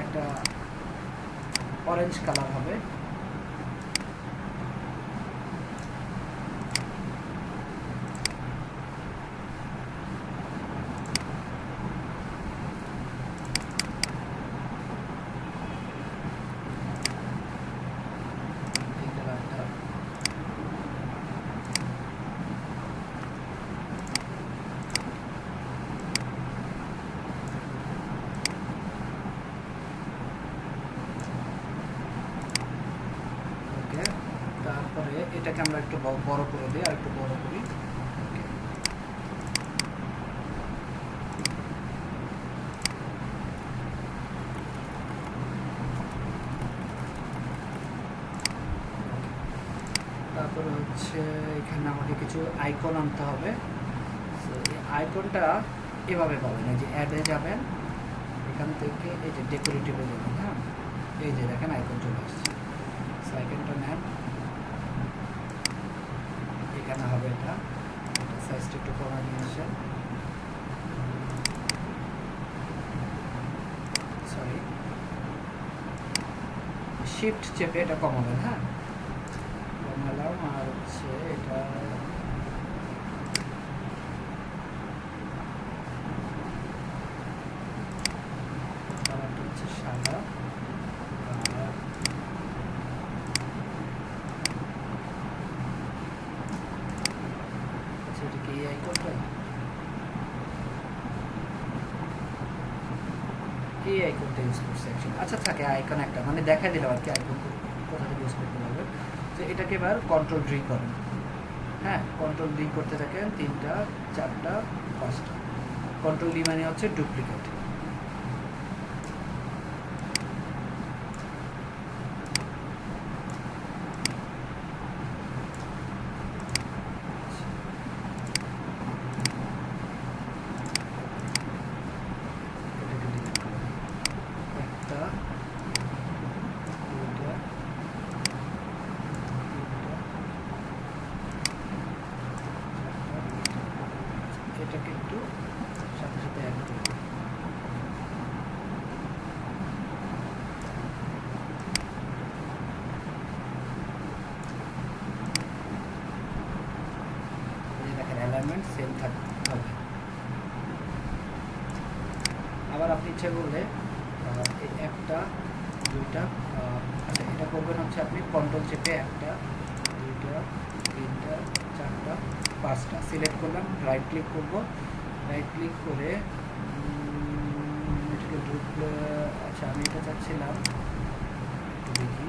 একটা অরেঞ্জ কালার হবে। এটাকে আমরা একটু বড় করে দিই, আর একটু বড় করি। ওকে, তারপরে হচ্ছে এখানে আমাকে কিছু আইকন আনতে হবে। সো এই আইকনটা এভাবে পাবেন, এই যে অ্যাডে যাবেন, এখান থেকে এই যে ডেকোরেটিভে যাবেন। হ্যাঁ, এই যে দেখেন আইকন চলে আসছে। সো আইকনটা নেন, এখানে হবে এটা সাইজটা একটু কমা নিয়ে আসেন, সরি শিফট চেপে এটা কমাবেন। হ্যাঁ, কমালাম। আর হচ্ছে এটা কালারটা হচ্ছে সাদা, আর আচ্ছা এটা কি এই আইকনটা, এই আইকনটা ইউজ করছে অ্যাকচুয়ালি। আচ্ছা থাকে আইকন একটা মানে দেখাই দিলাম আর কি আইকন কোথা থেকে ইউজ করতে পারবেন। তো এটাকে এবার কন্ট্রোল ডি করেন। হ্যাঁ, কন্ট্রোল ডি করতে থাকেন, 3টা 4টা 5টা। কন্ট্রোল ডি মানে হচ্ছে ডুপ্লিকেট। এটাকে ডিলিট করেন। 1টা 2টা 3টা 4টা। এটাকে একটু সাথে সাথে অ্যাড করে দিন। এই দেখেন অ্যালাইনমেন্ট সেম থাকবে। আবার আপনি ইচ্ছা করলে এই 1টা 2টা আচ্ছা এটা করবেন হচ্ছে আপনি কন্ট্রোল চেপে 1টা 2টা 3টা 4টা 5টা সিলেক্ট করলাম, রাইট ক্লিক করব, রাইট ক্লিক করে এটাকে আচ্ছা আমি এটা চাচ্ছিলাম একটু দেখি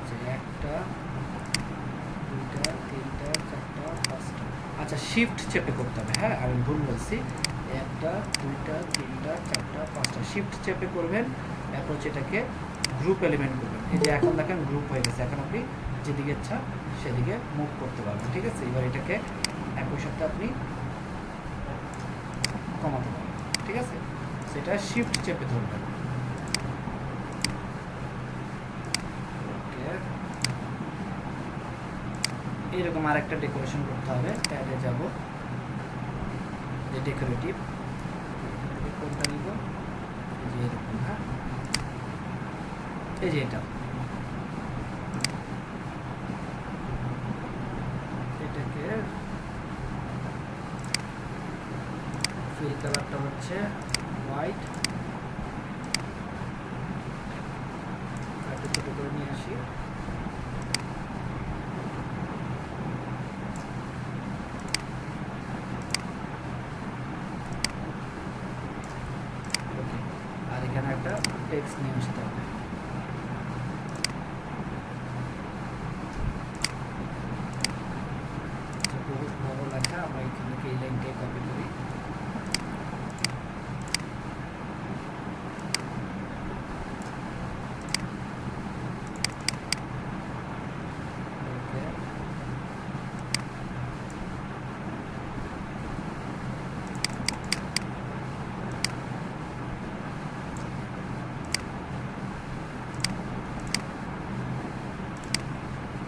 যে 1টা 2টা 3টা 4টা 5টা। আচ্ছা শিফট চেপে করতে হবে। হ্যাঁ, আমি ভুল বলছি, 1টা 2টা 3টা 4টা 5টা শিফট চেপে করবেন। এরপর এটাকে গ্রুপ এলিমেন্ট করবেন। এই যে এখন দেখেন গ্রুপ হয়ে গেছে, এখন আপনি যেদিকে ইচ্ছা সেদিকে মুভ করতে পারবেন। ঠিক আছে, এবার এটাকে একই সাথে আপনি কমাতে পারবেন। ঠিক আছে, সেটা শিফট চেপে ধরবেন। ওকে, এইরকম আরেকটা ডেকোরেশন করতে হবে। অ্যাডে যাব, যে ডেকোরেটিভ কোনটা নিব, এই যে এরকম। হ্যাঁ, এই যে এটা, এটাকে ফিল কালারটা হচ্ছে হোয়াইট, একটু ছোট করে নিয়ে আসি। ওকে, আর এখানে একটা টেক্সট নিয়ে আসতে হবে। বড় লেখা আমরা এখান থেকে এই লাইনটাই কপি করি। ওকে,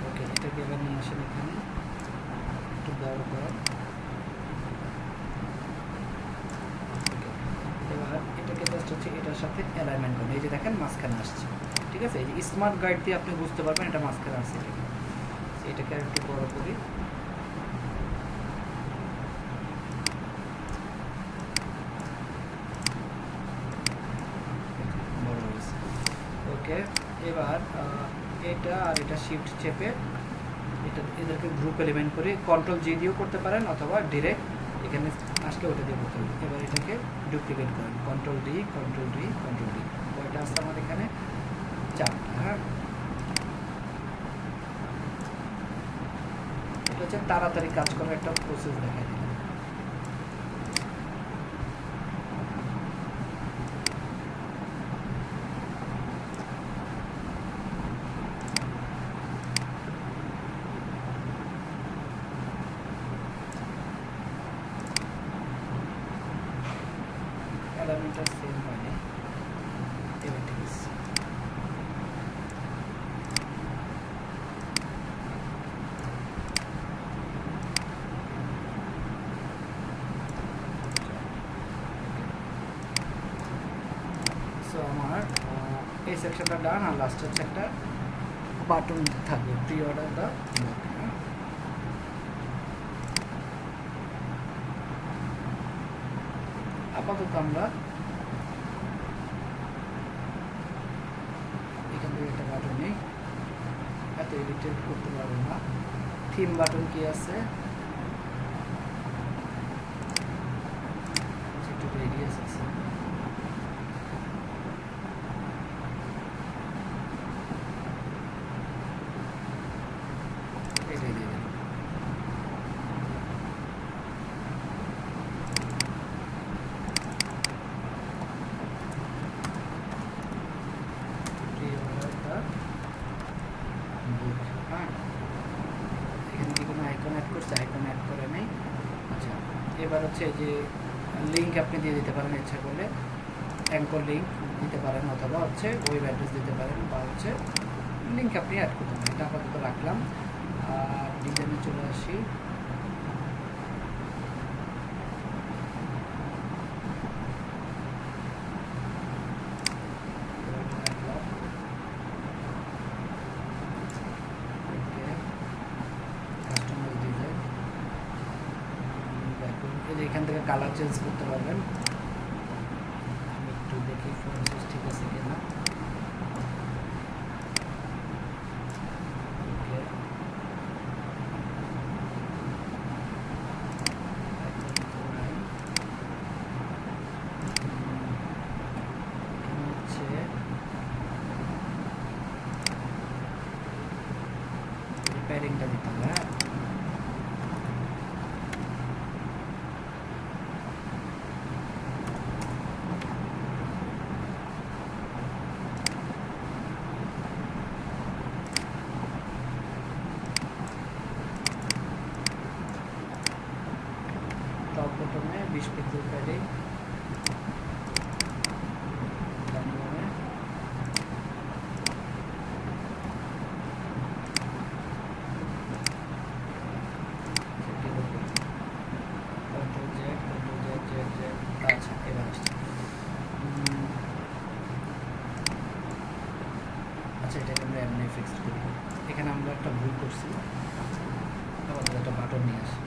ওকে, এটাকে এবার নিয়ে আসেন এখানে, একটু বড় করেন। এবার এটাকে জাস্ট হচ্ছে এটার সাথে অ্যালাইনমেন্ট করবেন। এই যে দেখেন মাঝখানে আসছে। ঠিক আছে, এই যে স্মার্ট গাইড দিয়ে আপনি বুঝতে পারবেন এটা মাঝখানে আসছে। এটাকে আর একটু বড় করি। বড় হয়েছে। ওকে, এবার এটা আর এটা শিফট চেপে এটা এদেরকে গ্রুপ এলিমেন্ট করে কন্ট্রোল জি দিয়েও করতে পারেন, অথবা ডিরেক্ট এখানে আসলে ওটা দিয়ে করতে হবে। এবার এটাকে ডুপ্লিকেট করেন, control D control D control D. কয়টা আসছে আমার এখানে? 4টা। হ্যাঁ, হচ্ছে তাড়াতাড়ি কাজ করার একটা প্রসেস দেখাই দিলাম। অ্যালার্মটা সেম হয়নি, এবার ঠিক আছে। সো আমার এই সেকশনটা ডান, আর লাস্ট হচ্ছে একটা বাটন থাকবে প্রি অর্ডার দা। আপাতত আমরা এখান থেকে একটা বাটন নেই, এত এডিটেড করতে পারবো না। থিম বাটন কি আছে, একটু রেডিয়াস আছে, এটাই দিয়ে দিলাম। এখানে কি কোনো আইকন অ্যাড করছে? আইকন অ্যাড করে নেই। আচ্ছা, এবার হচ্ছে এই যে লিঙ্ক আপনি দিয়ে দিতে পারেন, ইচ্ছা করলে অ্যাঙ্কর লিঙ্ক দিতে পারেন, অথবা হচ্ছে ওয়েব অ্যাড্রেস দিতে পারেন, বা হচ্ছে লিঙ্ক আপনি অ্যাড করতে পারেন। এটা আপাতত রাখলাম। আর ডিজাইনে চলে আসি। এখান থেকে কালার চেঞ্জ করতে পারবেন। আমি একটু দেখি ফোন ঠিক আছে কিনা। প্যারিংটা দিতে হবে। হ্যাঁ, টপ বটনে 20 পিক্সেল প্যাডিং, আচ্ছা এবার আসছে। আচ্ছা, এটাকে আমরা এমনি ফিক্সড করি। এখানে আমরা একটা ভুল করছি, আমাদের একটা বাটন নিয়ে আসি।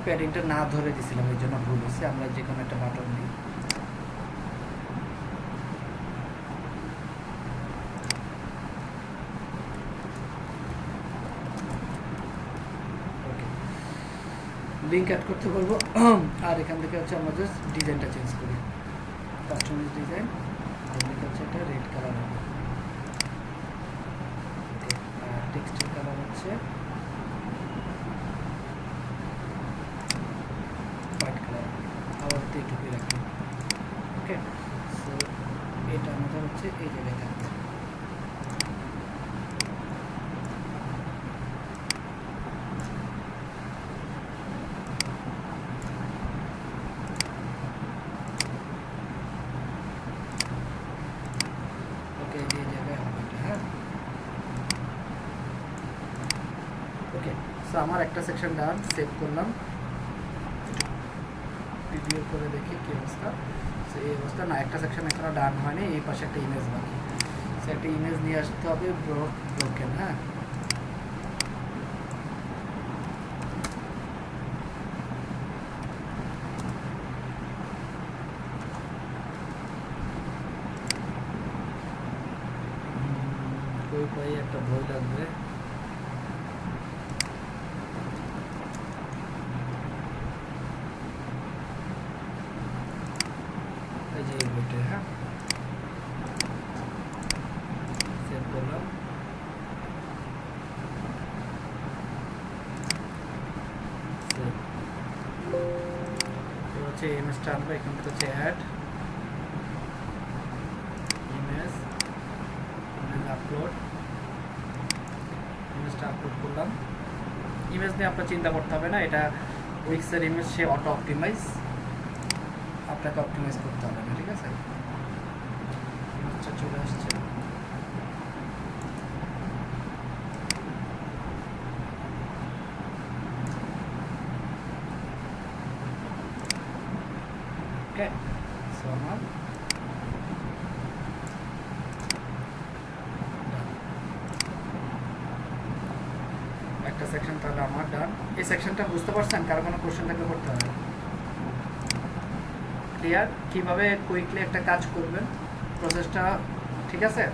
প্যাডিংটা না ধরে দিয়েছিলাম, এই জন্য ভুল হয়েছে। আমরা যে কোনো একটা বাটন দিই। ওকে, লিঙ্ক অ্যাড করতে বলবো। আর এখান থেকে হচ্ছে আমরা জাস্ট ডিজাইনটা চেঞ্জ করি, কাস্টমাইজ ডিজাইন। আর হচ্ছে এটা রেড কালার হবে। ওকে, আর টেক্সটের কালার হচ্ছে হোয়াইট কালার। আবার এইটুকুই রাখি। ওকে, সো এটা আমাদের হচ্ছে এই জায়গায় থাকবে। ওকে, এই জায়গায় হবে এটা। হ্যাঁ, ওকে। সো আমার একটা সেকশন ডান, সেভ করলাম, প্রিভিউ করে দেখি কি অবস্থা। সো এই অবস্থা না, একটা সেকশন এখনো ডান হয়নি, এই পাশে একটা ইমেজ বাকি। সো একটা ইমেজ নিয়ে আসতে হবে ব্রোকেন। হ্যাঁ, কই পাই একটা বই লাগবে। এই যে এই বইটা। হ্যাঁ, সেভ করলাম। হচ্ছে ইমেজটা আনবো, এখান থেকে হচ্ছে অ্যাড ইমেজ, আপলোড, ইমেজটা আপলোড করলাম। ইমেজ নিয়ে আপনার চিন্তা করতে হবে না, এটা উইক্সের ইমেজ, সে অটো অপটিমাইজ, আপনাকে অপটিমাইজ করতে হবে না, ঠিক আছে। ইমেজটা চলে আসছে, ওকে। সো আমার একটা সেকশন তাহলে আমার ডান। এই সেকশনটা বুঝতে পারছেন? কারো কোনো কোশ্চেন থাকলে করতে হবে। ক্লিয়ার? কিভাবে কুইকলি একটা কাজ করবেন, প্রসেসটা ঠিক আছে?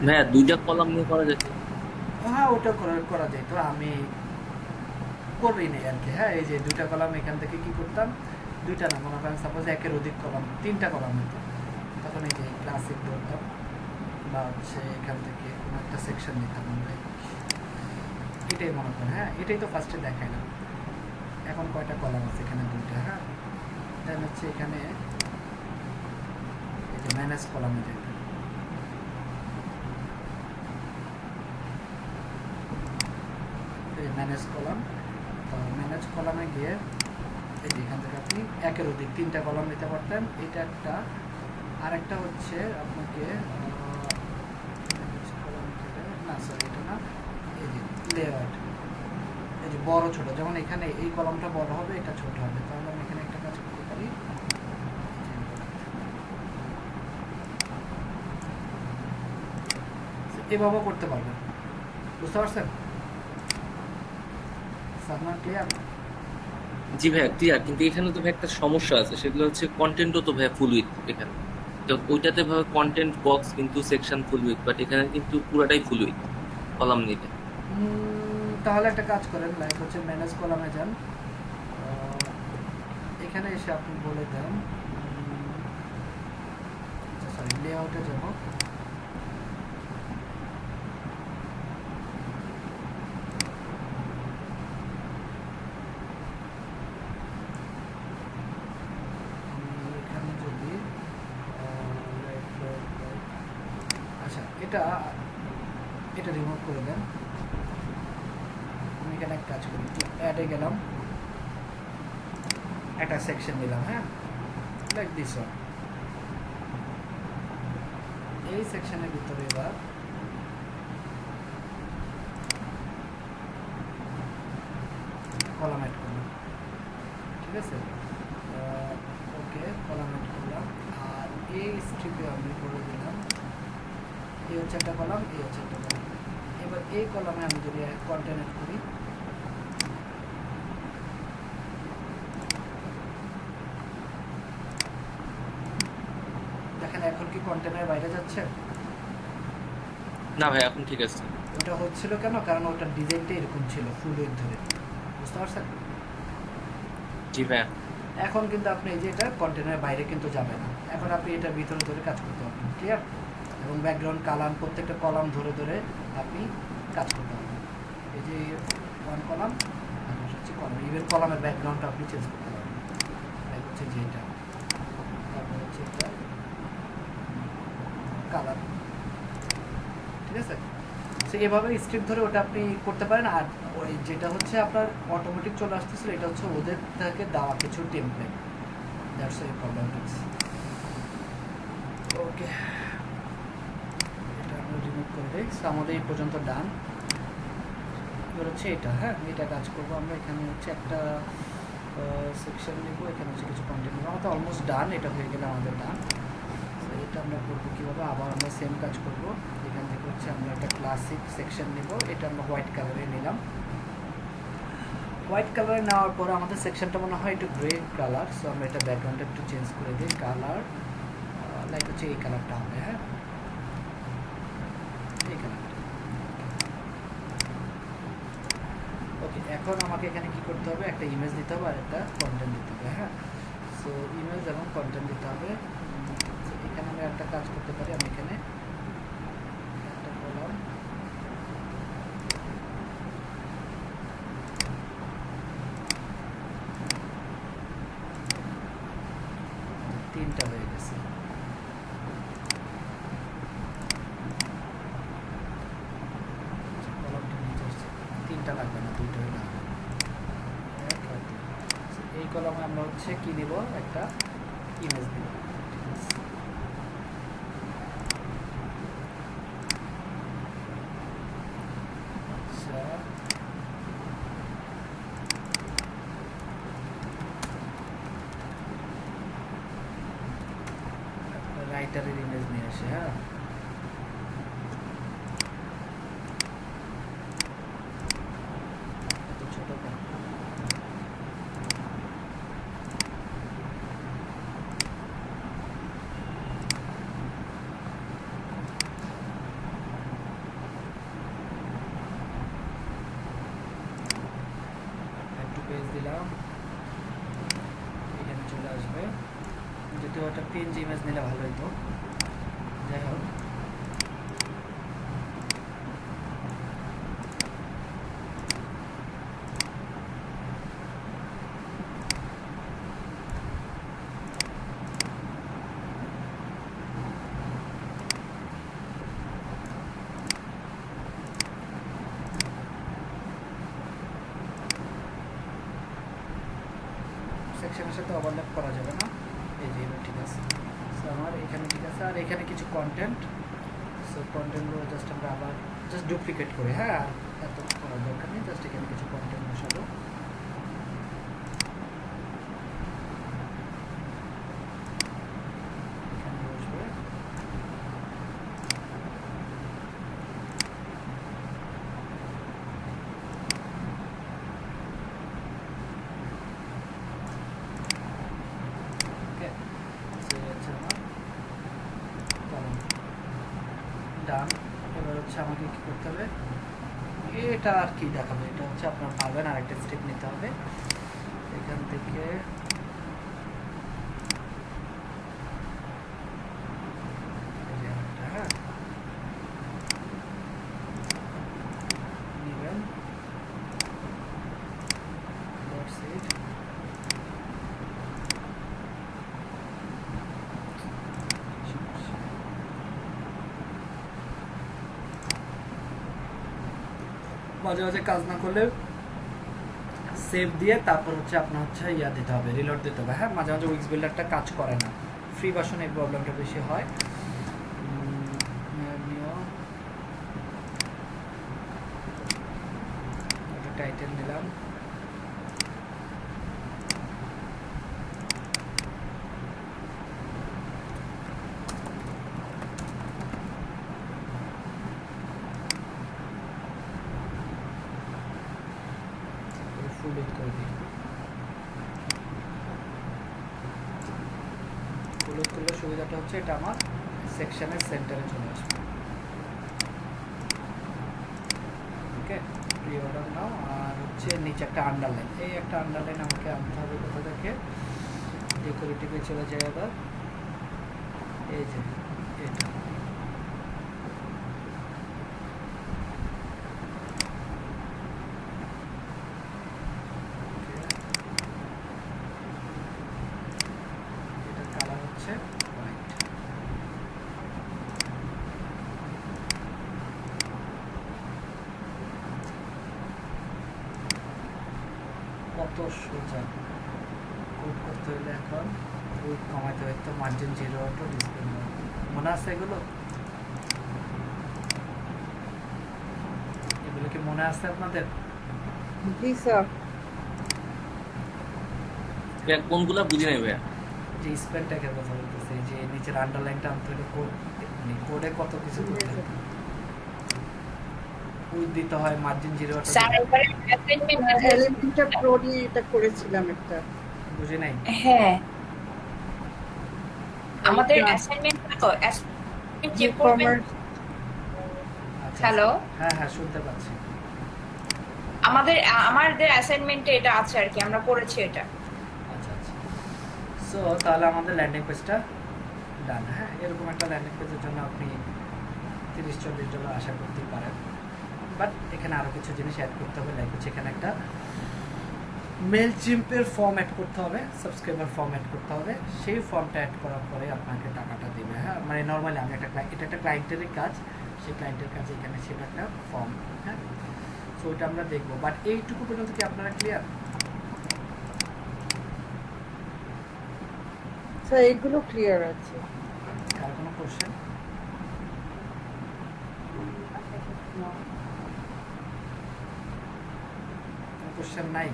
ভাইয়া 2টা কলাম নিয়ে করা যেত? হ্যাঁ, ওটা করা যায়। তো আমি করি নাই আর কি। হ্যাঁ, এই যে 2টা কলাম এখান থেকে কি করতাম, 2টা না, মনে করেন সাপোজ একের অধিক কলাম, 3টা কলাম হতো, তখন এই যে ক্লাসিক ধরতাম বা হচ্ছে এখান থেকে কোনো একটা সেকশন নিতাম আমরা, এটাই মনে করেন। হ্যাঁ, এটাই তো ফার্স্টে দেখাইলাম। এখন কয়টা কলাম আছে? এখানে 2টা। হ্যাঁ, দেন হচ্ছে এখানে এই যে ম্যানেজ কলামে যেতে, ম্যানেজ কলাম, তো ম্যানেজ কলামে গিয়ে এই যে এখান থেকে আপনি একের অধিক 3টা কলাম নিতে পারতেন। এটা একটা, আরেকটা হচ্ছে আপনাকে না সরি এটা না, এই যে লেআউট, এই যে বড় ছোট, যেমন এখানে এই কলামটা বড় হবে, এটা ছোট হবে, তাহলে আমি এখানে একটা কাজ করতে পারি, এভাবেও করতে পারবেন। বুঝতে পারছেন? সাবনা ক্লিয়ার? জি ভাইয়া ক্লিয়ার, কিন্তু এখানে তো ভাই একটা সমস্যা আছে, সেগুলো হচ্ছে কন্টেন্টও তো ভাইয়া ফুল উইথ এখানে। তো ওইটাতে ভাবে কন্টেন্ট বক্স কিন্তু সেকশন ফুল উইথ, বাট এখানে কিন্তু পুরাটাই ফুল উইথ কলাম নিতে। তাহলে একটা কাজ করেন, লাইক হচ্ছে ম্যানেজ কলামে যান, এখানে এসে আপনি বলে দেন, সরি লেআউটে যাব, এখানে যদি আচ্ছা এটা রিমুভ করে দেন। আমি এখানে এক কাজ করি, অ্যাডে গেলাম, একটা সেকশন দিলাম, হ্যাঁ, লাইক দিস ওয়ান। এই সেকশনের ভিতরে এবার কলাম অ্যাড করলাম, ঠিক আছে। ওকে, কলাম অ্যাড করলাম, আর এই স্ট্রিপে আমি করে দিলাম, এই হচ্ছে একটা কলাম, এই হচ্ছে একটা কলাম। এবার এই কলামে আমি যদি কন্টেন্ট অ্যাড করি, দেখেন এখন কি কন্টেন্টের বাইরে যাচ্ছে? না ভাই এখন ঠিক আছে। ওটা হচ্ছিল কেন? কারণ ওটার ডিজাইনটা এরকম ছিল, ফুল উইথ ধরে। বুঝতে পারছেন? জি ভাইয়া। এখন কিন্তু আপনি এই যে এটা কন্টেন্টের বাইরে কিন্তু যাবে না, এখন আপনি এটার ভিতরে ধরে কাজ করতে পারবেন, ক্লিয়ার? এবং ব্যাকগ্রাউন্ড কালাম, প্রত্যেকটা কলাম ধরে ধরে আপনি কাজ করতে পারবেন। এই যে ওয়ান কলাম, আর হচ্ছে কলাম, ইভেন কলামের ব্যাকগ্রাউন্ডটা আপনি চেঞ্জ করতে পারবেন, হচ্ছে যে এটা, তারপর হচ্ছে এটা কালার, ঠিক আছে। সো এভাবে স্ক্রিপ্ট ধরে ওটা আপনি করতে পারেন। আর ওই যেটা হচ্ছে আপনার অটোমেটিক চলে আসতেছিল, এটা হচ্ছে ওদের থেকে দেওয়া কিছু template, that's why problem is. Okay, এটা আমরা রিমুভ করে দিই। সো আমাদের এই পর্যন্ত ডান। এবার হচ্ছে এটা, হ্যাঁ, এটা কাজ করবো আমরা। এখানে হচ্ছে একটা সেকশন নেব, এখানে হচ্ছে কিছু কন্টেন্ট নেবো, আমাদের অলমোস্ট ডান। এটা হয়ে গেলে আমাদের ডান। এটা আমরা করবো কীভাবে, আবার আমরা সেম কাজ করবো। এখান থেকে হচ্ছে আমরা একটা ক্লাসিক সেকশন নেব, এটা আমরা হোয়াইট কালারে নিলাম। হোয়াইট কালারে নেওয়ার পর আমাদের সেকশনটা মনে হয় একটু গ্রে কালার, সো আমরা এটা ব্যাকগ্রাউন্ডটা একটু চেঞ্জ করে দিই, কালার লাইক হচ্ছে এই কালারটা হবে, হ্যাঁ, এই কালারটা। ওকে, এখন আমাকে এখানে কি করতে হবে, একটা ইমেজ দিতে হবে আর একটা কন্টেন্ট দিতে হবে, হ্যাঁ। সো ইমেজ এবং কন্টেন্ট দিতে হবে। এখানে আমি একটা কাজ করতে পারি, আমি এখানে একটা কলাম 3টা হয়ে গেছে। কলামটা নিচে আসছে, 3টা লাগবে না, 2টা হলে হবে। এক আর দুই। এই কলামে আমরা হচ্ছে কি নিব, একটা ইমেজ নিব। ঠিক আছে, আচ্ছা রাইটারের ইমেজ নিয়ে আসে। হ্যাঁ, এত ছোট কেন? একটু পেজ দিলাম, এখানে চলে আসবে। যদি ওটা পিএনজি ইমেজ নিলে ভালো হতো। যাই হোক, সেকশনের সাথে ওভারল্যাপ করা যাবে না। এই যে এবার ঠিক আছে। সো আমার এখানে ঠিক আছে, আর এখানে কিছু কন্টেন্ট। সো কন্টেন্টগুলো জাস্ট আমরা আবার জাস্ট ডুপ্লিকেট করে, হ্যাঁ আর এত করার দরকার নেই, জাস্ট এখানে কিছু কন্টেন্ট বসাবো। এখানে বসবে, ওকে। সো হচ্ছে আমার কলম ডান। এবার হচ্ছে আমাকে কি করতে হবে, এটা আর কি দেখাবে, এটা হচ্ছে আপনার পারবেন, আর একটা স্টেপ নিতে হবে। এখান থেকে এই যে একটা, হ্যাঁ নিবেন, that's it। মাঝে মাঝে কাজ না করলে সেভ দিয়ে তারপর হচ্ছে আপনার হচ্ছে ইয়া দিতে হবে, রিলোড দিতে হবে। হ্যাঁ, মাঝে মাঝে উইক্স বিল্ডারটা কাজ করে না, ফ্রি ভার্সনে এই প্রবলেমটা বেশি হয়। টাইটেল নিলাম, ফুল উইথ করে দিই। ফুল উইথ করলে সুবিধাটা হচ্ছে এটা আমার সেকশনের সেন্টারে চলে আসবে। ওকে, প্রি অর্ডার নাও। আর হচ্ছে নিচে একটা আন্ডারলাইন, এই একটা আন্ডারলাইন আমাকে আনতে হবে কোথা থেকে, ডেকোরেটিভে চলে যায় আবার, এই যে এটা। কালার হচ্ছে হোয়াইট। কত সোজা কোড করতে হলে এখন উইথ কমাইতে হইতো, মার্জিন 0 টু ডিসপ্লে। মনে আছে এগুলো? এগুলো কি মনে আছে আপনাদের? জি স্যার। ভাইয়া কোনগুলা বুঝি নাই ভাইয়া। যে স্পেল ট্যাগের কথা বলতেছে, যে নিচের আন্ডারলাইনটা আনতে হলে কোড, মানে কোডে কত কিছু করতে হয়, উইথ দিতে হয়, মার্জিন 0 টু। স্যার এবারে অ্যাসাইনমেন্ট এলিমেন্টটা প্রো নিয়ে এটা করেছিলাম একটা। বুঝি নাই। হ্যাঁ আমাদের অ্যাসাইনমেন্ট তো চেক করবেন। আচ্ছা, হ্যালো, হ্যাঁ হ্যাঁ শুনতে পাচ্ছি। আমাদের অ্যাসাইনমেন্টে এটা আছে আর কি, আমরা করেছি এটা। আচ্ছা আচ্ছা, সো তাহলে আমাদের ল্যান্ডিং পেজটা ডান। হ্যাঁ, এরকম একটা ল্যান্ডিং পেজের জন্য আপনি $30-40 আশা করতেই পারেন। বাট এখানে আরও কিছু জিনিস অ্যাড করতে হবে, লাইক হচ্ছে এখানে একটা মেলচিম্পের ফর্ম অ্যাড করতে হবে, সাবস্ক্রাইবার ফর্ম অ্যাড করতে হবে, সেই ফর্মটা অ্যাড করার পরে আপনাকে টাকাটা দেবে। হ্যাঁ, মানে নর্মালি আমি এটা একটা ক্লায়েন্টেরই কাজ, সেই ক্লায়েন্টের কাজ এখানে সেটা একটা ফর্ম। হ্যাঁ, সো ওইটা আমরা দেখবো, বাট এইটুকু পর্যন্ত কি আপনারা ক্লিয়ার? স্যার এগুলো ক্লিয়ার আছে। আর কোনো কোশ্চেন? কোশ্চেন নাই?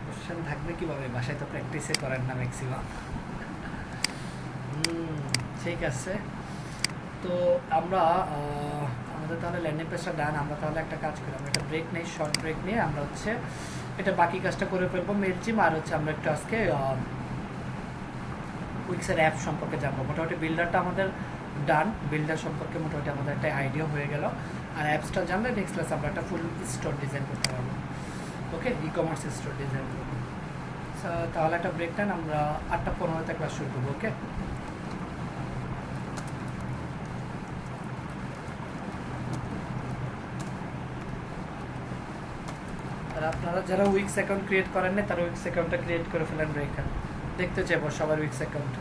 কোশ্চেন থাকবে কিভাবে, বাসায় তো প্র্যাকটিসে করেন না ম্যাক্সিমাম। ঠিক আছে, তো আমরা আমাদের তাহলে ল্যান্ডিং পেজটা ডান। আমরা তাহলে একটা কাজ করি, আমরা একটা ব্রেক নেই, শর্ট ব্রেক নিয়ে আমরা হচ্ছে এটা বাকি কাজটা করে ফেলবো মেলচিম। আর হচ্ছে আমরা একটু আজকে উইক্সের অ্যাপ সম্পর্কে জানবো। মোটামুটি বিল্ডারটা আমাদের ডান, বিল্ডার সম্পর্কে মোটামুটি আমাদের একটা আইডিয়া হয়ে গেল। আর অ্যাপসটা জানলে নেক্সট ক্লাস আমরা একটা ফুল স্টোর ডিজাইন করতে পারবো। ওকে, ই কমার্স স্টোর ডিজাইন করবো। তাহলে একটা ব্রেক নেন, আমরা 8:15 ক্লাস শুরু করবো। ওকে, আর আপনারা যারা উইক্স অ্যাকাউন্ট ক্রিয়েট করেন না তারা উইক্স অ্যাকাউন্টটা ক্রিয়েট করে ফেলেন। এখানে দেখতে চাইবো সবার উইক্স অ্যাকাউন্ট।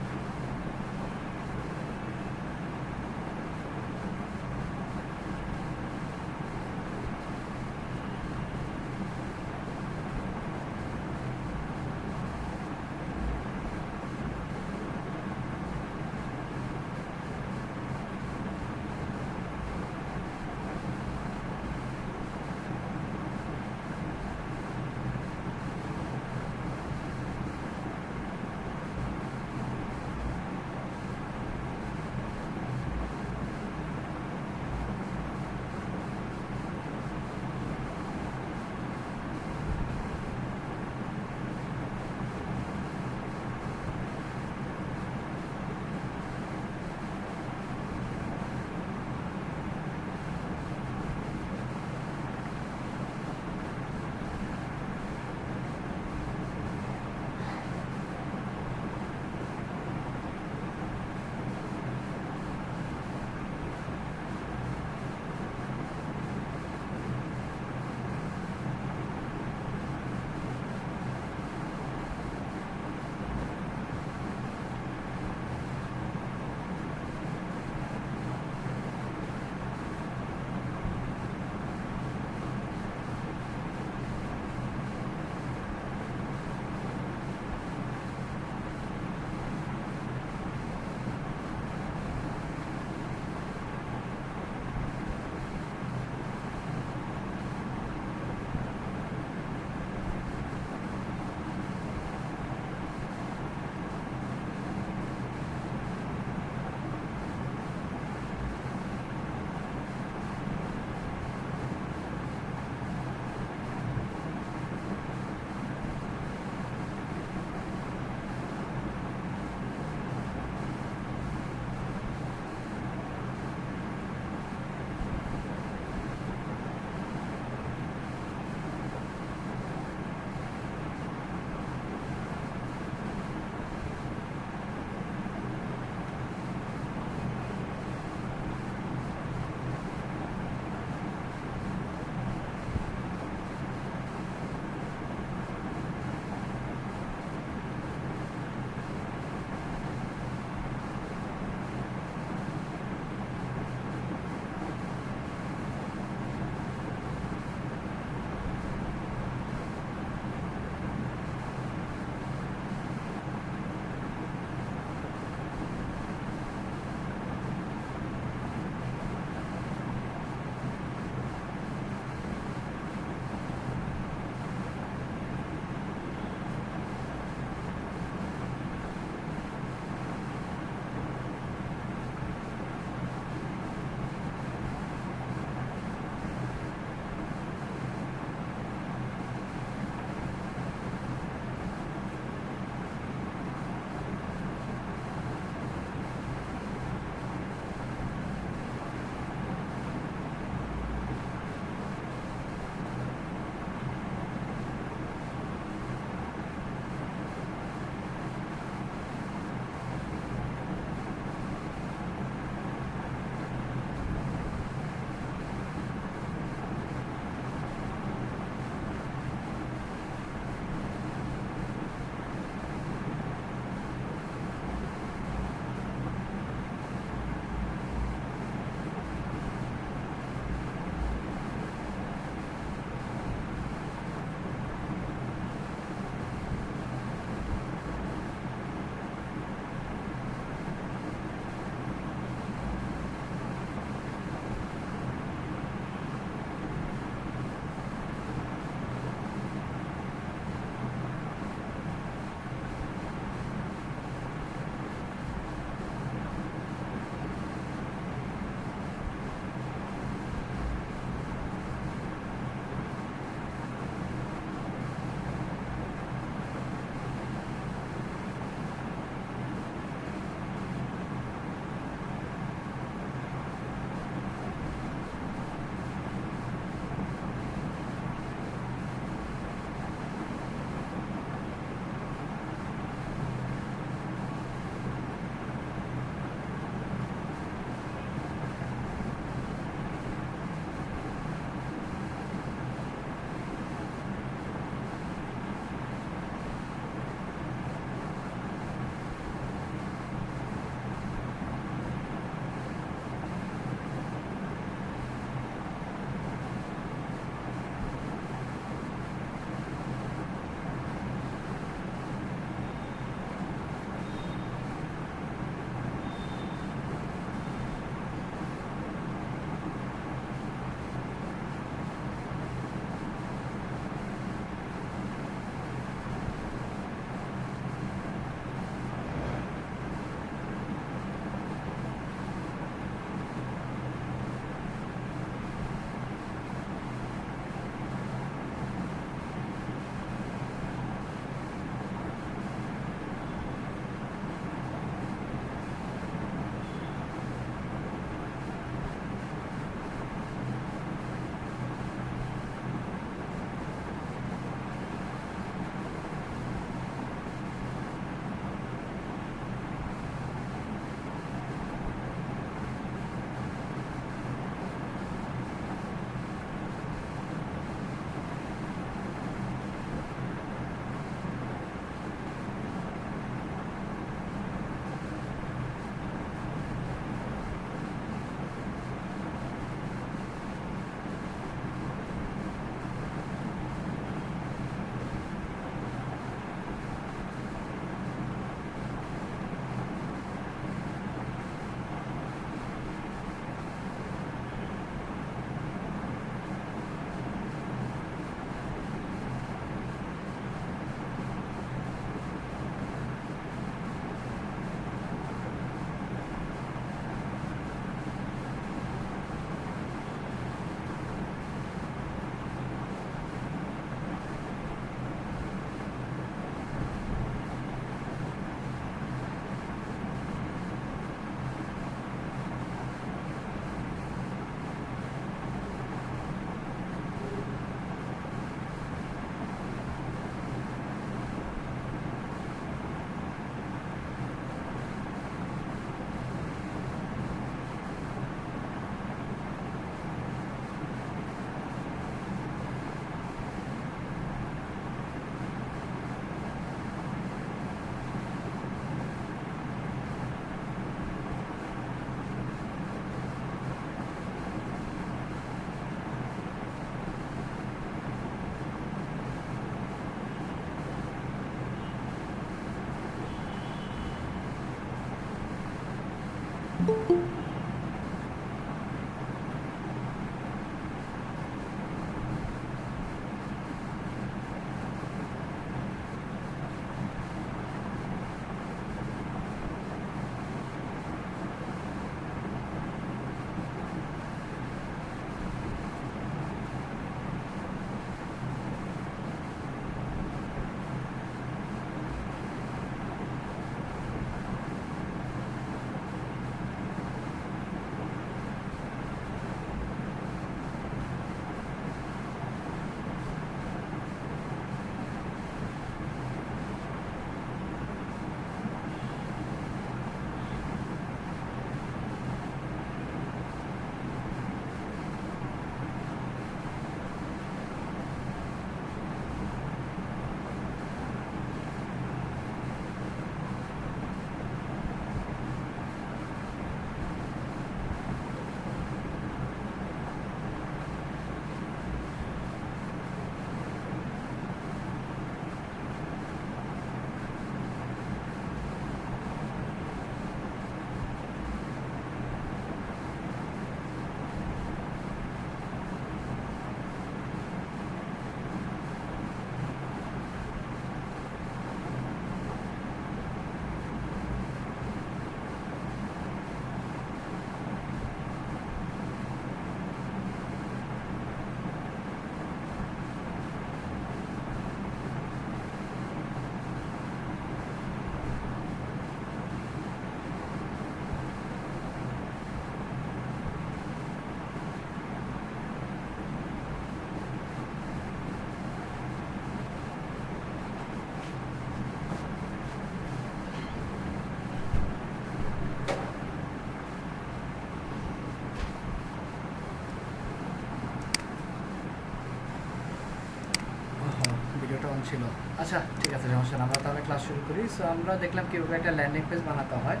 ভিডিওটা অন ছিল। আচ্ছা ঠিক আছে, সমস্যা না, আমরা তাহলে ক্লাস শুরু করি। সো আমরা দেখলাম কীভাবে একটা ল্যান্ডিং পেজ বানাতে হয়।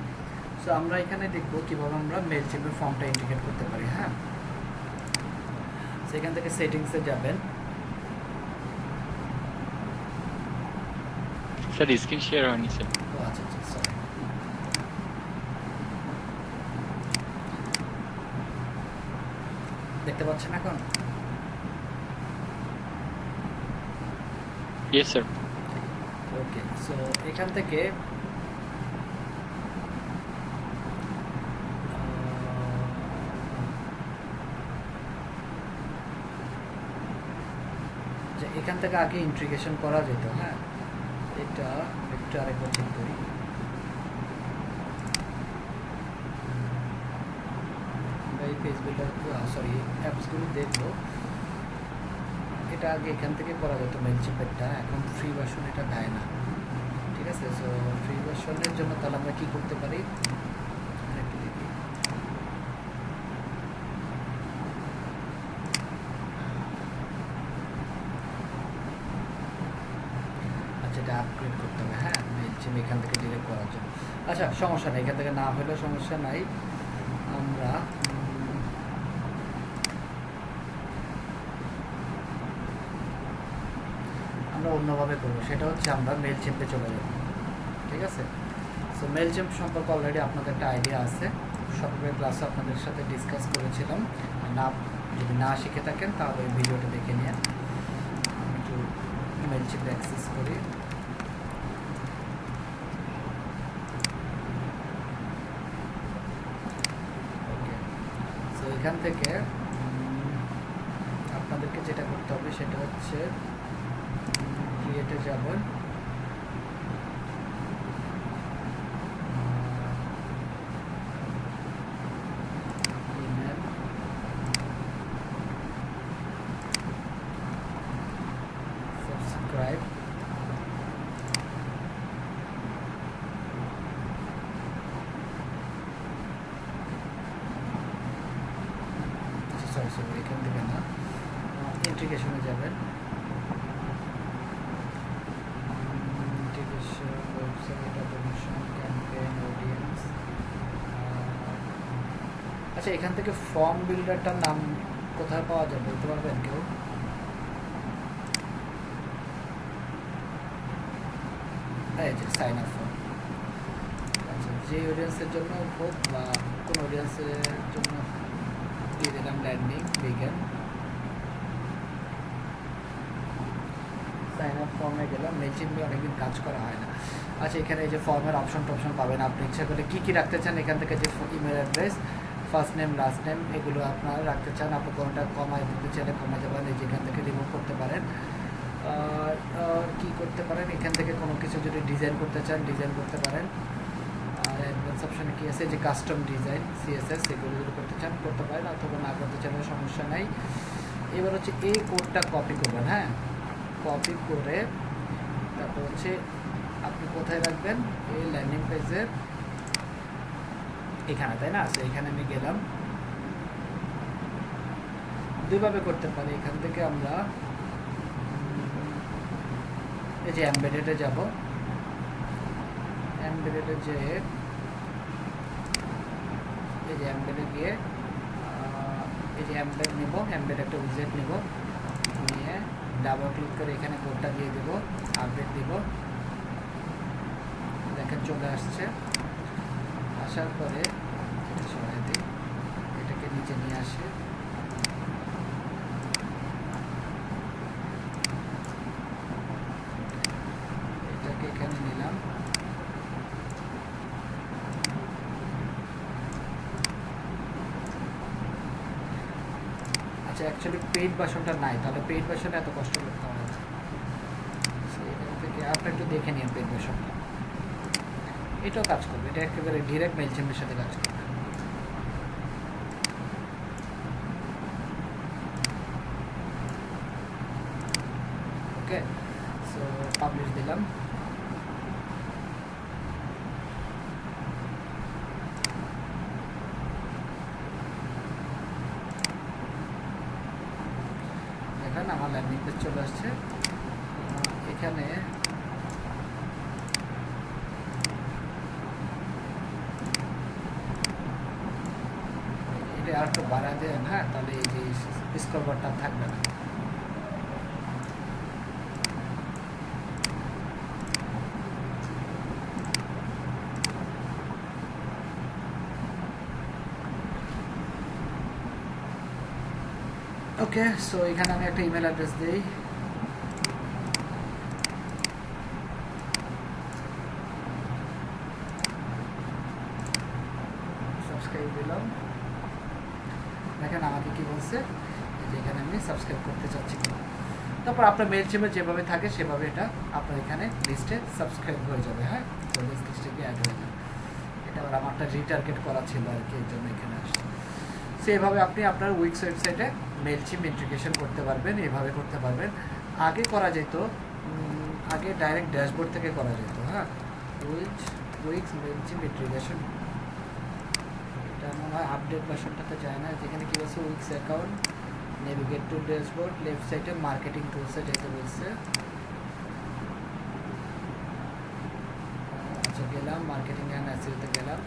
সো আমরা এখানে দেখব কীভাবে আমরা মেইলচিম্পের ফর্মটা ইন্টিগ্রেট করতে পারি। হ্যাঁ, সেখান থেকে সেটিংসে যাবেন। স্যার স্ক্রিন শেয়ার হয়নি স্যার। ও আচ্ছা আচ্ছা, সরি। দেখতে পাচ্ছেন এখন? Yes sir. ওকে, সো এখান থেকে যে এখান থেকে আগে ইন্টিগ্রেশন করা যেত। হ্যাঁ, এটা একটু আরেকবার চেক করি। আমরা এই পেজ বিল্ডার, সরি, অ্যাপসগুলো দেখবো। এটা আগে এখান থেকে করা যেত মেইলচিম্পেরটা, এখন ফ্রি ভার্সন এটা দেয় না। ঠিক আছে, সো ফ্রি ভার্সনের জন্য তাহলে আমরা কী করতে পারি একটু দেখি। আচ্ছা, এটা আপগ্রেড করতে হবে। হ্যাঁ, মেইলচিম্প এখান থেকে ডিলিট করার জন্য। আচ্ছা, সমস্যা নেই, এখান থেকে না হলেও সমস্যা নাই। আমরা অন্যভাবে করবো, সেটা হচ্ছে আমরা মেইলচিম্পে চলে যাব। ঠিক আছে, সো মেইলচিম্প সম্পর্কে অলরেডি আপনাদের একটা আইডিয়া আছে, সফটওয়্যার ক্লাসে আপনাদের সাথে ডিসকাস করেছিলাম। না, যদি না শিখে থাকেন তাহলে ওই ভিডিওটা দেখে নিয়ে। আমি একটু মেইলচিম্পে অ্যাক্সেস করি। ওকে, সো এখান থেকে আপনাদেরকে যেটা করতে হবে সেটা হচ্ছে ক্রিয়েটে যাবেন, ইমেল, সাবস্ক্রাইব, সরি এখান থেকে না, ইন্টিগ্রেশনে যাবেন। আচ্ছা, এখান থেকে ফর্ম বিল্ডারটার নাম কোথায় পাওয়া যায় বলতে পারবেন কেউ? এই যে সাইন আপ ফর্ম। আচ্ছা, যে অডিয়েন্সের জন্য হোক বা কোন অডিয়েন্সের জন্য দিয়ে দিলাম ল্যান্ডিং বিগেন। সাইন আপ ফর্মে গেলাম, মেলচিম্পে অনেকদিন কাজ করা হয় না। আচ্ছা, এখানে এই যে ফর্মের অপশন পাবেন, আপনি ইচ্ছা করে কী কী রাখতে চান এখান থেকে, যে email address, first name, last name, এগুলো আপনারা রাখতে চান। আপনি কোনোটা কমায় দিতে চাইলে কমাতে পারেন, এই যে এখান থেকে রিমুভ করতে পারেন। কী করতে পারেন, এখান থেকে কোনো কিছু যদি ডিজাইন করতে চান ডিজাইন করতে পারেন। আর অ্যাডভান্স অপশানে কী আছে, যে কাস্টম ডিজাইন, সিএসএস, এগুলো যদি করতে চান করতে পারেন, অথবা না করতে চাইলে সমস্যা নাই। এবার হচ্ছে এই কোডটা কপি করবেন, হ্যাঁ, কপি করে তারপর হচ্ছে আপনি কোথায় রাখবেন, এই ল্যান্ডিং পেজের এখানে, তাই না? সো এখানে আমি গেলাম, দুইভাবে করতে পারি। এখান থেকে আমরা এই যে এমবেডেডে যাব, এমবেডেডে যে এই যে এমবেডে গিয়ে এই যে এমবেড নেব, এমবেড একটা উইজেট নেব, নিয়ে ডাবল ক্লিক করে এখানে কোডটা দিয়ে দেব, আপডেট দিব, দেখেন চলে আসছে। আসার পরে সরাই দিই, এটাকে নিচে নিয়ে আসে, এটাকে এখানে নিলাম, আচ্ছা অ্যাকচুয়ালি পেইড ভার্সনটা নাই, তাহলে পেইড ভার্সনে এত কষ্ট করতে হবে না। এখান থেকে আপনি একটু দেখে নিন পেইড ভার্সনটা, এটাও কাজ করবে, এটা একেবারে ডিরেক্ট মেইলচিম্পের সাথে কাজ করবে। ওকে, সো পাবলিশ দিলাম। দেখেন আমার ল্যান্ডিং পেজ চলে আসছে। এখানে এটা আর একটু বাড়া দেন, হ্যাঁ, তাহলে এই যে স্ক্রল বারটা থাকবে না। ওকে, সো এখানে আমি একটা ইমেল অ্যাড্রেস দিই, সাবস্ক্রাইব দিলাম। দেখেন আমাকে কি বলছে, যে এখানে আমি সাবস্ক্রাইব করতে চাচ্ছি কিনা। তারপর আপনার মেইলচিম্পে যেভাবে থাকে সেভাবে এটা আপনার এখানে লিস্টে সাবস্ক্রাইব হয়ে যাবে, হ্যাঁ, লিস্টে গিয়ে অ্যাড হয়ে যাবে। এটা আবার আমারটা রিটার্গেট করা ছিল আর কি, এর জন্য এখানে আসছে। সেভাবে আপনি আপনার উইক্স ওয়েবসাইটে মেইলচিম্প ইন্টিগ্রেশন করতে পারবেন, এভাবে করতে পারবেন। আগে করা যেত, আগে ডাইরেক্ট ড্যাশবোর্ড থেকে করা যেত, হ্যাঁ, উইক্স মেইলচিম্প ইন্টিগ্রেশন। এটা মনে হয় আপডেট ভার্সনটাতে যায় না, যেখানে কি বলছে weeks account, navigate two dashboard, left সাইডে মার্কেটিং টুলসে যেতে বলছে। আচ্ছা গেলাম, মার্কেটিং অ্যান্ড অ্যাসিওতে গেলাম,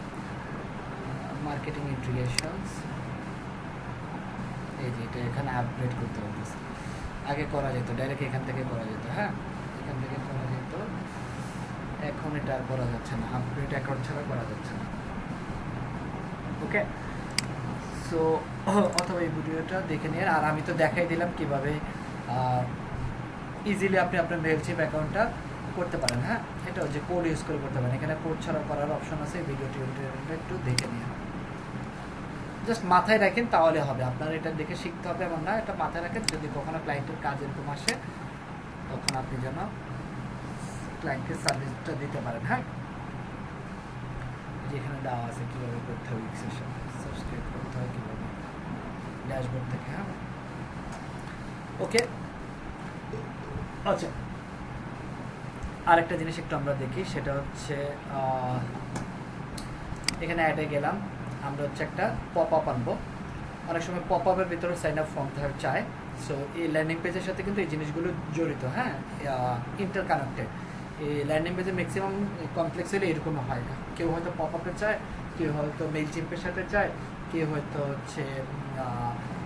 মার্কেটিং ইন্টিগ্রেশনস, এই যে এটা এখানে আপডেট করতে বলতেছে। আগে করা যেত ডাইরেক্ট এখান থেকে করা যেত, হ্যাঁ, এখান থেকে করা যেত, এখন এটা আর করা যাচ্ছে না, আপডেট অ্যাকাউন্ট ছাড়া করা যাচ্ছে না। ওকে, সো অথবা এই ভিডিওটা দেখে নিন। আর আমি তো দেখাই দিলাম কিভাবে ইজিলি আপনি আপনার মেইলচিম্প অ্যাকাউন্টটা করতে পারেন, হ্যাঁ, এটাও যে কোড ইউজ করে করতে পারেন। এখানে কোড ছাড়া করার অপশন আছে, ভিডিওটি একটু দেখে নিন, জাস্ট মাথায় রাখেন তাহলে হবে। আপনার এটা দেখে শিখতে হবে এমন না, এটা মাথায় রাখেন, যদি কখনো ক্লায়েন্টের কাজ এরকম আসে তখন আপনি যেন ক্লায়েন্টকে সার্ভিসটা দিতে পারেন, হ্যাঁ। যেখানে দেওয়া আছে কীভাবে করতে হবে, সেশন সাবস্ক্রাইব করতে হয় কীভাবে ড্যাশবোর্ড থেকে, হ্যাঁ। ওকে, আচ্ছা আরেকটা জিনিস একটু আমরা দেখি, সেটা হচ্ছে এখানে অ্যাডে গেলাম, আমরা হচ্ছে একটা পপ আপ আনবো। অনেক সময় পপ আপের ভিতরে সাইন আপ ফর্ম চায়, সো এই ল্যান্ডিং পেজের সাথে কিন্তু এই জিনিসগুলো জড়িত, হ্যাঁ, ইন্টার কানেক্টেড। এই ল্যান্ডিং পেজে ম্যাক্সিমাম কমপ্লেক্স হলে এরকম হয়, কেউ হয়তো পপ আপে চায়, কেউ হয়তো মেইলচিম্পের সাথে চায়, কেউ হয়তো হচ্ছে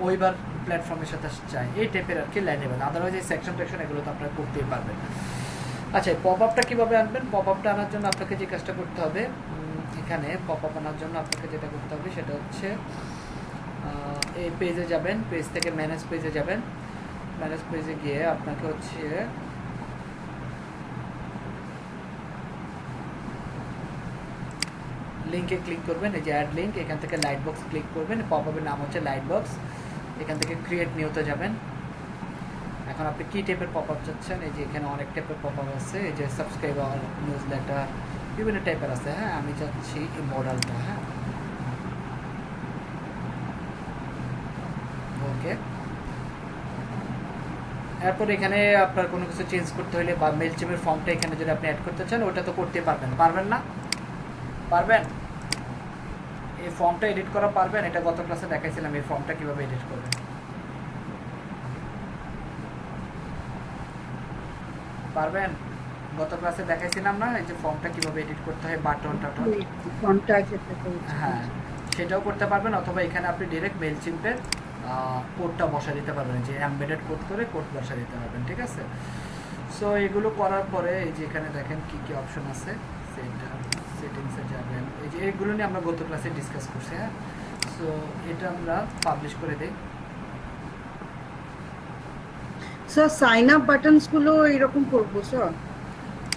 ওয়েবার প্ল্যাটফর্মের সাথে চায়, এই টাইপের আর কি ল্যান্ডিং পেজ। আদারওয়াইজ এই সেকশন টেকশন এগুলো তো আপনারা করতেই পারবেন। আচ্ছা, পপ আপটা কীভাবে আনবেন? পপ আপটা আনার জন্য আপনাকে যে কাজটা করতে হবে, এখানে পপ আপ আনার জন্য আপনাকে যেটা করতে হবে সেটা হচ্ছে এই পেজে যাবেন, পেজ থেকে ম্যানেজ পেজে যাবেন। ম্যানেজ পেজে গিয়ে আপনাকে হচ্ছে লিঙ্কে ক্লিক করবেন, এই যে অ্যাড লিঙ্ক, এখান থেকে লাইট বক্স ক্লিক করবেন। পপ আপের নাম হচ্ছে লাইট বক্স। এখান থেকে ক্রিয়েট নিউতে যাবেন। এখন আপনি কী টাইপের পপ আপ চাচ্ছেন? এই যে এখানে অনেক টাইপের পপ আপ আছে, এই যে সাবস্ক্রাইবার, নিউজ লেটার, বিভিন্ন টাইপের আছে। হ্যাঁ, আমি চাচ্ছি এই মডেলটা। হ্যাঁ, ওকে। এরপর এখানে আপনার কোনো কিছু চেঞ্জ করতে হলে বা মেলচিমের ফর্মটা এখানে যদি আপনি অ্যাড করতে চান, ওটা তো করতে পারবেন। পারবেন না? পারবেন? এই ফর্মটা এডিট করা পারবেন? এটা গত ক্লাসে দেখাইছিলাম, এই ফর্মটা কীভাবে এডিট করবেন। পারবেন? গত ক্লাসে দেখাইছিলাম না, এই যে ফর্মটা কীভাবে এডিট করতে হয়, বাটন টাটন। ফোনটা যেতে করছে। হ্যাঁ, সেটাও করতে পারবেন। অথবা এখানে আপনি ডিরেক্ট মেলচিম্পের কোডটা বসা দিতে পারবেন, যে এমবেডেড কোড করে কোড বসা দিতে পারবেন। ঠিক আছে? সো এগুলো করার পরে এই যে এখানে দেখেন কি কি অপশন আছে, সেটিংসে যাবেন। এই যে এইগুলো নিয়ে আমরা গত ক্লাসে ডিসকাস করছি। হ্যাঁ, সো এটা আমরা পাবলিশ করে দিই। স্যার সাইন আপ বাটনস গুলো এরকম করবো স্যার?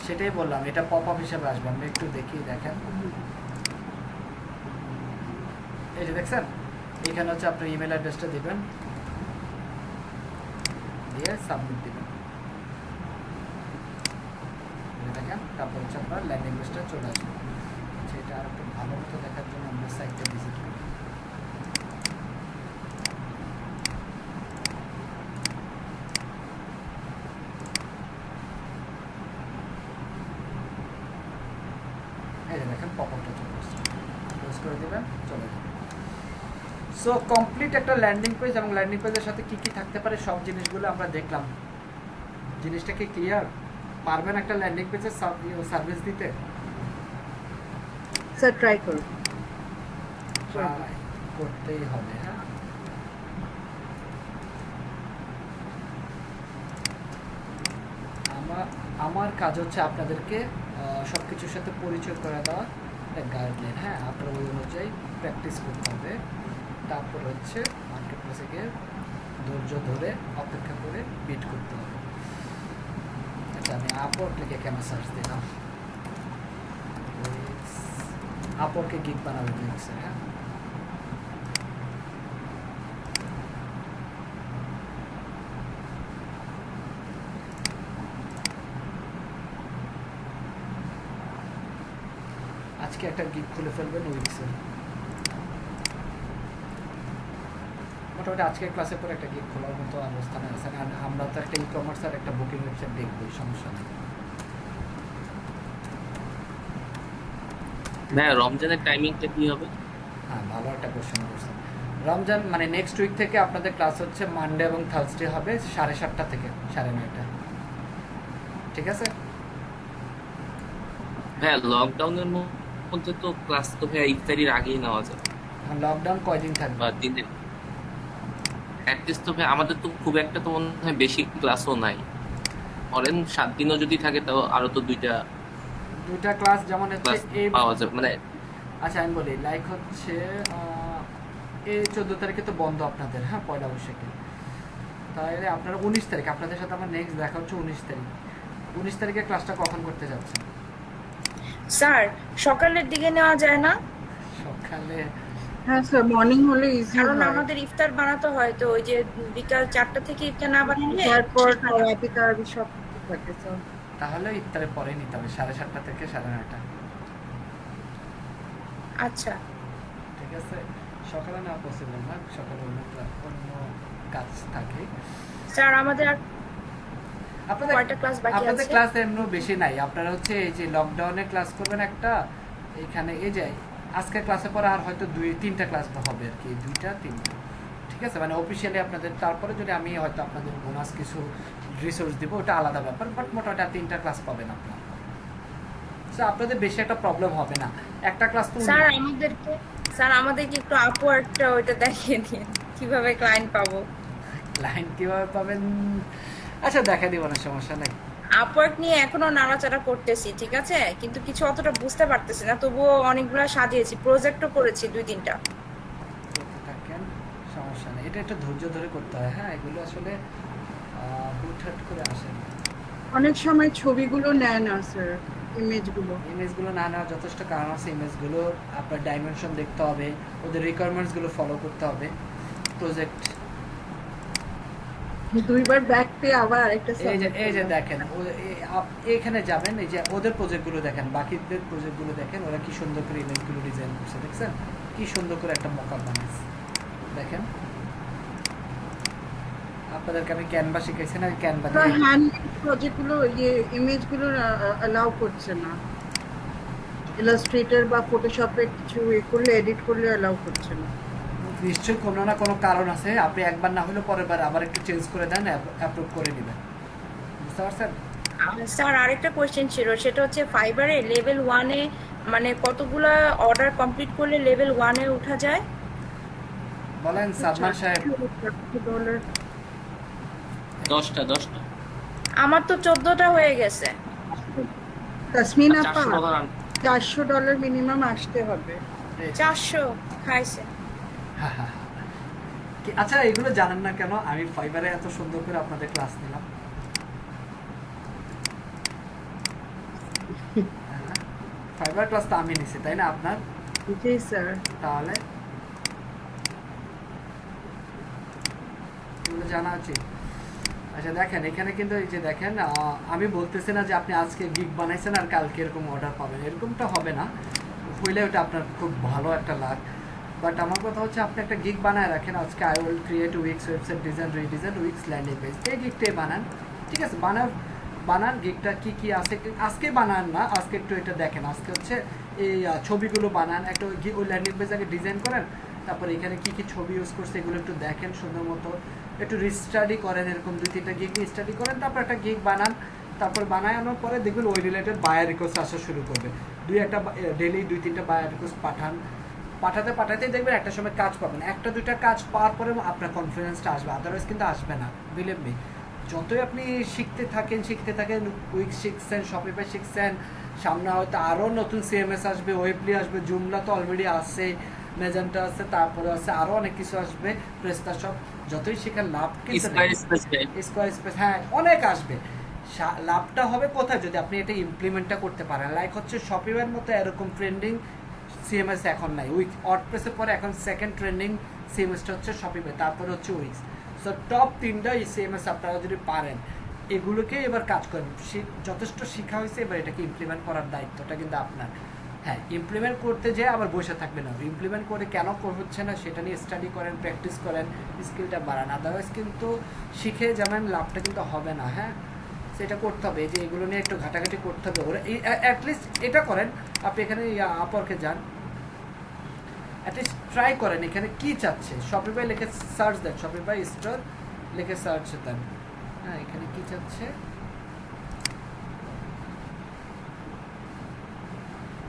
সেটাই বললাম, এটা পপ আপ হিসেবে আসবে। আমরা একটু দেখি, দেখেন এই যে দেখছেন, এখানে হচ্ছে আপনার ইমেল অ্যাড্রেসটা দিবেন, দিয়ে সাবমিট দিবেন। দেখেন, তারপর হচ্ছে আপনার ল্যান্ডিং পেজটা চলে আসবে। আচ্ছা, এটা আর একটু ভালো মতো দেখার জন্য আমরা সাইটটা ভিজিট করি। এই যে দেখেন, পপ আপটা চলে আসছে। ক্লোজ করে দেবেন, চলে যাবে। সো কমপ্লিট একটা ল্যান্ডিং পেজ, এবং ল্যান্ডিং পেজের সাথে কি কি থাকতে পারে সব জিনিসগুলো আমরা দেখলাম। জিনিসটা কি ক্লিয়ার? পারবেন একটা ল্যান্ডিং পেজের সার্ভিস দিতে? স্যার ট্রাই করুন। ট্রাই করতেই হবে। হ্যাঁ, আমার কাজ হচ্ছে আপনাদেরকে সব কিছুর সাথে পরিচয় করে দেওয়া, একটা গাইডলাইন। হ্যাঁ, আপনার ওই অনুযায়ী প্র্যাকটিস করতে হবে। তারপর হচ্ছে মার্কেট প্লেসে গিয়ে ধৈর্য ধরে অপেক্ষা করে বিট করতে হবে। আচ্ছা, আমি আপওয়ার্ক লিখে কেন সার্চ দিলাম? আপওয়ার্কে গিগ বানাবে লিখছে। হ্যাঁ, আজকে একটা গিগ খুলে ফেলবেন উইক্সের। মোটামুটি আজকের ক্লাসের পর একটা গিগ খোলার মতো অবস্থানে আছে। কারণ আমরা তো একটা ই কমার্স আর একটা বুকিং ওয়েবসাইট দেখবই, সমস্যা নেই। হ্যাঁ, রমজানের টাইমিংটা কি হবে? হ্যাঁ, ভালো একটা কোশ্চেন করছেন। রমজান মানে নেক্সট উইক থেকে আপনাদের ক্লাস হচ্ছে মানডে এবং থার্সডে হবে 7:30 থেকে 9:30। ঠিক আছে? হ্যাঁ, লকডাউনের মধ্যে তো ক্লাস তো ভাইয়া ইফতারির আগেই নেওয়া যায়, লকডাউন কয়দিন থাকবে? বা দিনে অ্যাটলিস্ট তো ভাই আমাদের তো খুব একটা তো মনে হয় বেশি ক্লাসও নাই। ধরেন 7 দিনও যদি থাকে তাও আরো তো দুইটা ক্লাস যেমন হচ্ছে ক্লাস এই। পাওয়া যাবে। মানে আচ্ছা, আমি বলি, লাইক হচ্ছে এই 14 তারিখে তো বন্ধ আপনাদের। হ্যাঁ, 1 বৈশাখে। তাহলে আপনারা 19 তারিখ, আপনাদের সাথে আমার নেক্সট দেখা হচ্ছে 19 তারিখ। 19 তারিখে ক্লাসটা কখন করতে যাচ্ছেন? স্যার সকালের দিকে নেওয়া যায় না? সকালে? হ্যাঁ স্যার, মর্নিং হলে ইজি কারণ হয়। আমাদের ইফতার বানাতে হয়, তো ওই যে বিকাল 4টা থেকে ইফতার না বানালে তারপর তারাবি তারাবি সব কিছু থাকে স্যার। তাহলে ইফতারের পরে নিতে হবে 7:30 থেকে 9:30। আচ্ছা, ঠিক আছে? সকালে না পসিবল না, সকালে অন্য কাজ থাকে। স্যার আমাদের আর আপনাদের কয়টা ক্লাস বাকি আপনাদের আছে? ক্লাস এমন বেশি নাই। আপনারা হচ্ছে এই যে লকডাউনে ক্লাস করবেন একটা, এখানে এই যে আজকের ক্লাসের পরে আর হয়তো 2-3টা ক্লাস হবে আর কি, 2-3টা। ঠিক আছে? মানে অফিসিয়ালি আপনাদের, তারপরে যদি আমি হয়তো আপনাদের বোনাস কিছু রিসোর্স দিব, ওটা আলাদা ব্যাপার। বাট মোটামুটি 3টা ক্লাস পাবেন আপনারা। সো আপনাদের বেশি একটা প্রবলেম হবে না। একটা ক্লাস তো স্যার আমাদেরকে একটু আপওয়ার্কটা ওইটা দেখিয়ে দিন, কিভাবে ক্লায়েন্ট পাবো। লাইন কিভাবে পাবেন? আচ্ছা, দেখা দিব না, সমস্যা নাই। আপওয়ার্ক নিয়ে এখনো নাড়াচাড়া করতেছি, ঠিক আছে, কিন্তু কিছু অতটা বুঝতে পারতেছি না, তবুও অনেকগুলো সাজিয়েছি, প্রজেক্টও করেছি 2-3টা। করতে থাকেন, সমস্যা নেই, এটা একটু ধৈর্য ধরে করতে হয়। হ্যাঁ, এগুলো আসলে হুটহাট করে আসে না। অনেক সময় ছবিগুলো নেয় না স্যার, ইমেজগুলো। ইমেজগুলো না নেওয়ার যথেষ্ট কারণ আছে। ইমেজগুলো আপনার ডাইমেনশন দেখতে হবে, ওদের রিকোয়ারমেন্টসগুলো ফলো করতে হবে। প্রজেক্ট 2বার ব্যাক পেয়ে আবার একটা এই যে দেখেন এখানে যাবেন, এই যে ওদের প্রজেক্টগুলো দেখেন, বাকিদের প্রজেক্টগুলো দেখেন, ওরা কি সুন্দর করে ইমেজগুলো ডিজাইন করছে, দেখছেন কি সুন্দর করে একটা মকআপ বানাইছে। দেখেন আপনাদেরকে আমি ক্যানভা শিখাইছি না, ক্যানভা দিয়ে হ্যান্ডমেড প্রজেক্টগুলো ইমেজগুলো অ্যালাউ করছে না, ইলাস্ট্রেটর বা ফটোশপে কিছু করলে, এডিট করলে অ্যালাউ করছে না। নিশ্চয়ই কোনো না কোনো কারণ আছে। আপনি একবার না হলেও পরের বার আবার একটু চেঞ্জ করে দেন, অ্যাপ্রুভ করে নেবেন। বুঝতে পারছেন? স্যার আরেকটা কোয়েশ্চেন ছিল, সেটা হচ্ছে ফাইবারে লেভেল 1-এ মানে কতগুলা অর্ডার কমপ্লিট করলে লেভেল 1-এ উঠা যায়? বলেন সালমান সাহেব। $10 10টা আমার তো 14টা হয়ে গেছে। তাসমিন আপা, $400 $400 মিনিমাম আসতে হবে। 400 খাইছে। আচ্ছা, এগুলো জানেন না কেন আমি ফাইবারে এত সুন্দর করে আপনাদের ক্লাস নিলাম? ফাইবার ক্লাস তো আমি নিছি, তাই না আপনার? জি স্যার। তাহলে এগুলো জানা উচিত। আচ্ছা দেখেন, এখানে কিন্তু এই যে দেখেন, আমি বলতেছি না যে আপনি আজকে গিগ বানাইছেন আর কালকে এরকম অর্ডার পাবেন, এরকমটা হবে না। হইলে ওটা আপনার খুব ভালো একটা লাভ। বাট আমার কথা হচ্ছে আপনি একটা গিগ বানায় রাখেন, আজকে I will create weeks website design, redesign, weeks landing page, এই গিগটাই বানান। ঠিক আছে, বানান গিগটা কি কি আছে আজকে বানান না, আজকে একটু এটা দেখেন। আজকে হচ্ছে এই ছবিগুলো বানান, একটা ওই ল্যান্ডিং পেজ আগে ডিজাইন করেন, তারপর এখানে কি কি ছবি ইউজ করছে এগুলো একটু দেখেন সুন্দর মতো, একটু রিস্টাডি করেন, এরকম 2-3টা গিগ স্টাডি করেন, তারপর একটা গিগ বানান। তারপর বানানোর পরে দেখবেন ওই রিলেটেড বায়ার রিকোয়েস্ট আসা শুরু করবে। ডেলি 2-3টা বায়ার রিকোয়েস্ট পাঠাতে দেখবেন একটা সময় কাজ পাবেন। 1-2টা কাজ পাওয়ার পরে আপনার কনফিডেন্সটা আসবে, আদারওয়াইজ কিন্তু আসবে না। বিলিভ মি, যতই আপনি শিখতে থাকেন উইক্স শিখছেন, শপিফাই শিখছেন, সামনে হয়তো আরও নতুন সিএমএস আসবে, ওয়েবলি আসবে, জুমলা তো অলরেডি আছে, মেজেন্টা আছে, তারপরে আছে আরও অনেক কিছু আসবে, প্রেস্টাশপ। যতই শেখার লাভ কিন্তু স্কোয়ার স্পেস, হ্যাঁ অনেক আসবে। লাভটা হবে কোথায়? যদি আপনি এটা ইমপ্লিমেন্টটা করতে পারেন। লাইক হচ্ছে শপিফাইয়ের মতো এরকম ট্রেন্ডিং সিএমএস এখন নাই। ওয়ার্ডপ্রেসের পরে এখন সেকেন্ড ট্রেন্ডিং সিএমএসটা হচ্ছে শপিফাই, তারপরে হচ্ছে উইক্স। সো টপ 3টা এই সিএমএস আপনারা যদি পারেন, এগুলোকে এবার কাজ করেন। যথেষ্ট শেখা হয়েছে, এবার এটাকে ইমপ্লিমেন্ট করার দায়িত্বটা কিন্তু আপনার। হ্যাঁ, ইমপ্লিমেন্ট করতে যেয়ে আবার বসে থাকবে না, ইমপ্লিমেন্ট করে কেন হচ্ছে না সেটা নিয়ে স্টাডি করেন, প্র্যাকটিস করেন, স্কিলটা বাড়ান। আদারওয়াইজ কিন্তু শিখে যেমন লাভটা কিন্তু হবে না। হ্যাঁ, সেটা করতে হবে, এই যে এগুলো নিয়ে একটু ঘাটাঘাটি করতে হবে। ওরা অ্যাটলিস্ট এটা করেন, আপনি এখানে আপওয়ার্কে যান, অ্যাটলিস্ট ট্রাই করেন এখানে কি চাচ্ছে। শপিফাই লিখে সার্চ দেন, শপিফাই স্টোর লিখে সার্চ দেন। হ্যাঁ, এখানে কি চাচ্ছে,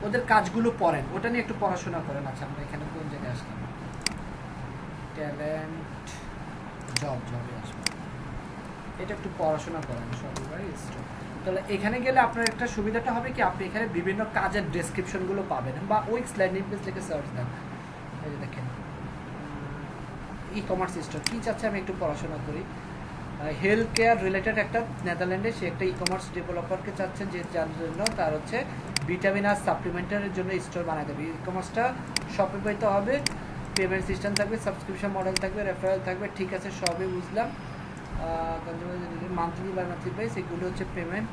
ওদের কাজগুলো পড়েন, ওটা নিয়ে একটু পড়াশোনা করেন। আচ্ছা, আমরা এখানে কোন জায়গায় আসলাম? ট্যালেন্ট জবে আসবো, এটা একটু পড়াশোনা করেন শপিফাই স্টোর। তাহলে এখানে গেলে আপনার একটা সুবিধাটা হবে কি, আপনি এখানে বিভিন্ন কাজের ডেসক্রিপশনগুলো পাবেন, বা উইক্স ল্যান্ডিং পেজ লিখে সার্চ দেন। এই যে দেখেন ই কমার্স স্টোর কী চাচ্ছে, আমি একটু পড়াশোনা করি। হেলথ কেয়ার রিলেটেড একটা নেদারল্যান্ডে সে একটা ই কমার্স ডেভেলপারকে চাচ্ছেন, যে যার জন্য তার হচ্ছে ভিটামিন আর সাপ্লিমেন্টের জন্য স্টোর বানায় দেবে। ই কমার্সটা শপিফাইতে হবে, পেমেন্ট সিস্টেম থাকবে, সাবস্ক্রিপশন মডেল থাকবে, রেফারেল থাকবে। ঠিক আছে, সবই বুঝলাম। মান্থলি বাই মান্থলি প্রাইস, এগুলো হচ্ছে পেমেন্ট,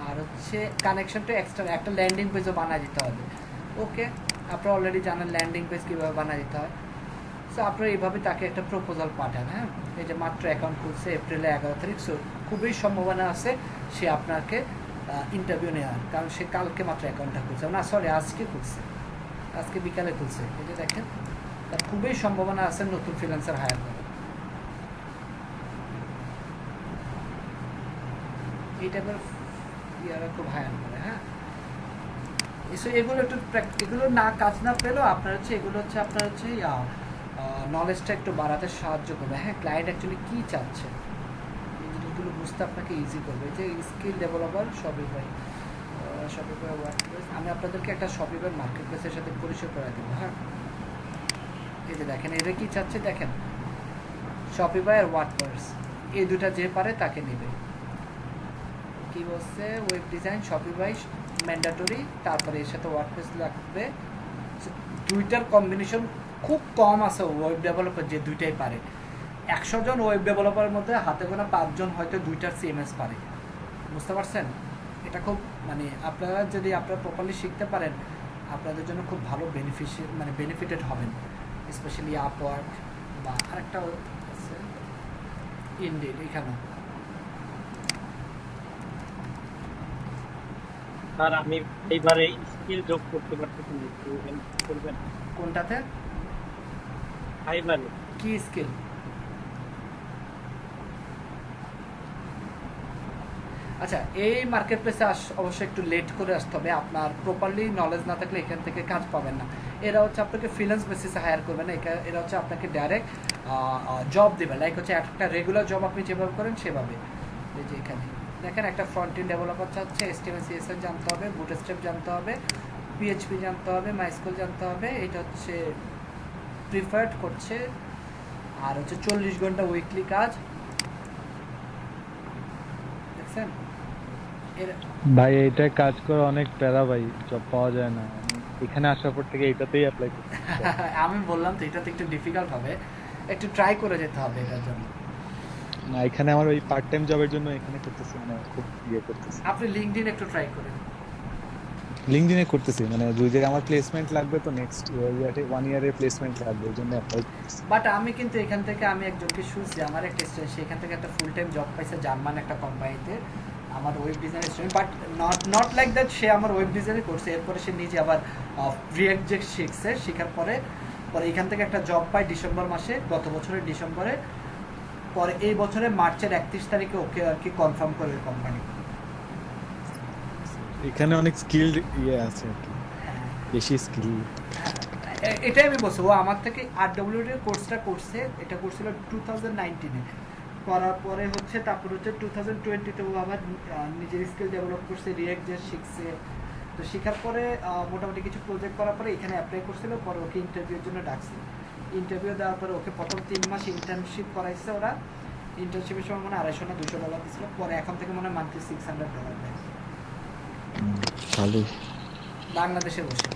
আর হচ্ছে কানেকশনটা এক্সট্রা একটা ল্যান্ডিং পেজও বানিয়ে দিতে হবে। ওকে, আপনারা অলরেডি জানেন ল্যান্ডিং পেজ কীভাবে বানিয়ে দিতে হয়। সো আপনারা এইভাবে তাকে একটা প্রপোজাল পাঠান। হ্যাঁ, এই যে মাত্র অ্যাকাউন্ট খুলছে এপ্রিলে 11 তারিখ, সো খুবই সম্ভাবনা আছে সে আপনাকে ইন্টারভিউ নেওয়ার, কারণ সে কালকে মাত্র অ্যাকাউন্টটা খুলছে, না সরি আজকে খুলছে, আজকে বিকালে খুলছে। এই যে দেখেন, তার খুবই সম্ভাবনা আছে নতুন ফ্রিল্যান্সার হায়ার করার। এই টাইপের ইয়ারা খুব হায়ার করে। হ্যাঁ, এগুলো একটু এগুলো না কাজ না পেলেও আপনার হচ্ছে এগুলো হচ্ছে আপনার হচ্ছে নলেজটা একটু বাড়াতে সাহায্য করবে। হ্যাঁ, ক্লায়েন্ট অ্যাকচুয়ালি কী চাচ্ছে এই জিনিসগুলো বুঝতে আপনাকে ইজি করবে। এই যে skill developer Shopify, Shopify WordPress, আমি আপনাদেরকে একটা শপিফাই মার্কেট প্লেসের সাথে পরিচয় করে দেবো। হ্যাঁ, এই যে দেখেন এরা কি চাচ্ছে, দেখেন শপিফাই আর ওয়ার্ডপ্রেস এই দুটা যে পারে তাকে নেবে। কি বলছে, ওয়েব ডিজাইন শপিফাই ম্যান্ডেটরি, তারপরে এর সাথে ওয়ার্ডপ্রেস লাগবে। দুইটার কম্বিনেশন খুব কম আছে ওয়েব ডেভেলপার যে দুইটাই পারে। 100 জন ওয়েব ডেভেলপারের মধ্যে হাতে গোনা 5 জন হয়তো দুইটার সিএমএস পারে। বুঝতে পারছেন? এটা খুব মানে আপনারা যদি আপনারা প্রপারলি শিখতে পারেন আপনাদের জন্য খুব ভালো বেনিফিটেড হবেন, স্পেশালি আপওয়ার্ক বা আরেকটা আছে ইনডিড। এখানে স্যার আমি এইবারে স্কিল যোগ করতে পারতেছি না, একটু হেল্প করবেন? কোনটাতে এইবারে কি স্কিল? আচ্ছা, এই মার্কেট প্লেসে অবশ্যই একটু লেট করে আসতে হবে। আপনার প্রপারলি নলেজ না থাকলে এখান থেকে কাজ পাবেন না। এরা হচ্ছে আপনাকে ফ্রিল্যান্স বেসিসে হায়ার করবে না, এরা হচ্ছে আপনাকে ডাইরেক্ট জব দেবে। লাইক হচ্ছে একটা রেগুলার জব আপনি যেভাবে করেন সেভাবে। এই যে এখানে দেখেন একটা ফ্রন্ট এন্ড ডেভেলপার চাচ্ছে, HTML CSS জানতে হবে, বুটস্ট্র্যাপ জানতে হবে, PHP জানতে হবে, মাইস্কুয়েল জানতে হবে। এটা হচ্ছে প্রিফার্ড করছে। আর হচ্ছে 40 ঘন্টা উইকলি কাজ। দেখছেন ভাই এইটা কাজ করে অনেক প্যারা ভাই, জব পাওয়া যায় না। এখানে আসার পর থেকে এটাতেই অ্যাপ্লাই করতে। আমি বললাম তো এটাতে একটু ডিফিকাল্ট হবে, একটু ট্রাই করে যেতে হবে এটার জন্য। না, এখানে আমার ওই পার্ট টাইম জবের জন্য এখানে করতেছি, মানে খুব করতেছি। আপনি লিঙ্কডইন একটু ট্রাই করেন। লিংকডইনে করতেছি, মানে 2 জায়গায় আমার প্লেসমেন্ট লাগবে, তো নেক্সট ইয়ারে 1 ইয়ারের প্লেসমেন্ট লাগবে, ওই জন্য অ্যাপ্লাই করতেছি। বাট আমি কিন্তু এখান থেকে আমি একজনকে শুনছি, আমার একটা স্টুডেন্ট সেখান থেকে একটা ফুল টাইম জব পাইছে জার্মান একটা কোম্পানিতে, আমার web design student. But not like that সে আমার ওয়েব ডিজাইনই করছে, এরপরে সে নিজে আবার রিঅ্যাক্ট যে শিখছে, শেখার পরে এখান থেকে একটা জব পায় ডিসেম্বর মাসে, গত বছরের ডিসেম্বরে। পরে এই বছরের মার্চের 31 তারিখে ওকে আর কি কনফার্ম করে ওই কোম্পানি। এখানে অনেক স্কিলড আছে আর কি, বেশি স্কিল। এটাই আমি বলছি, ও আমার থেকে RWD এর কোর্সটা করছে, এটা করছিল 2019-এ, করার পরে হচ্ছে তারপর হচ্ছে 2020-তে ও আবার নিজের স্কিল ডেভেলপ করছে, রিঅ্যাক্ট যে শিখছে। তো শেখার পরে মোটামুটি কিছু প্রজেক্ট করার পরে এখানে অ্যাপ্লাই করছিল, পরে ওকে ইন্টারভিউর জন্য ডাকছে। ইন্টারভিউ দেওয়ার পরে ওকে প্রথম 3 মাস ইন্টার্নশিপ করাইছে ওরা। ইন্টার্নশিপের সময় মানে $250 না $200 দিছিল, পরে এখন থেকে মনে হয় মান্থলি $600 দেয় ভালো বাংলাদেশে বসে।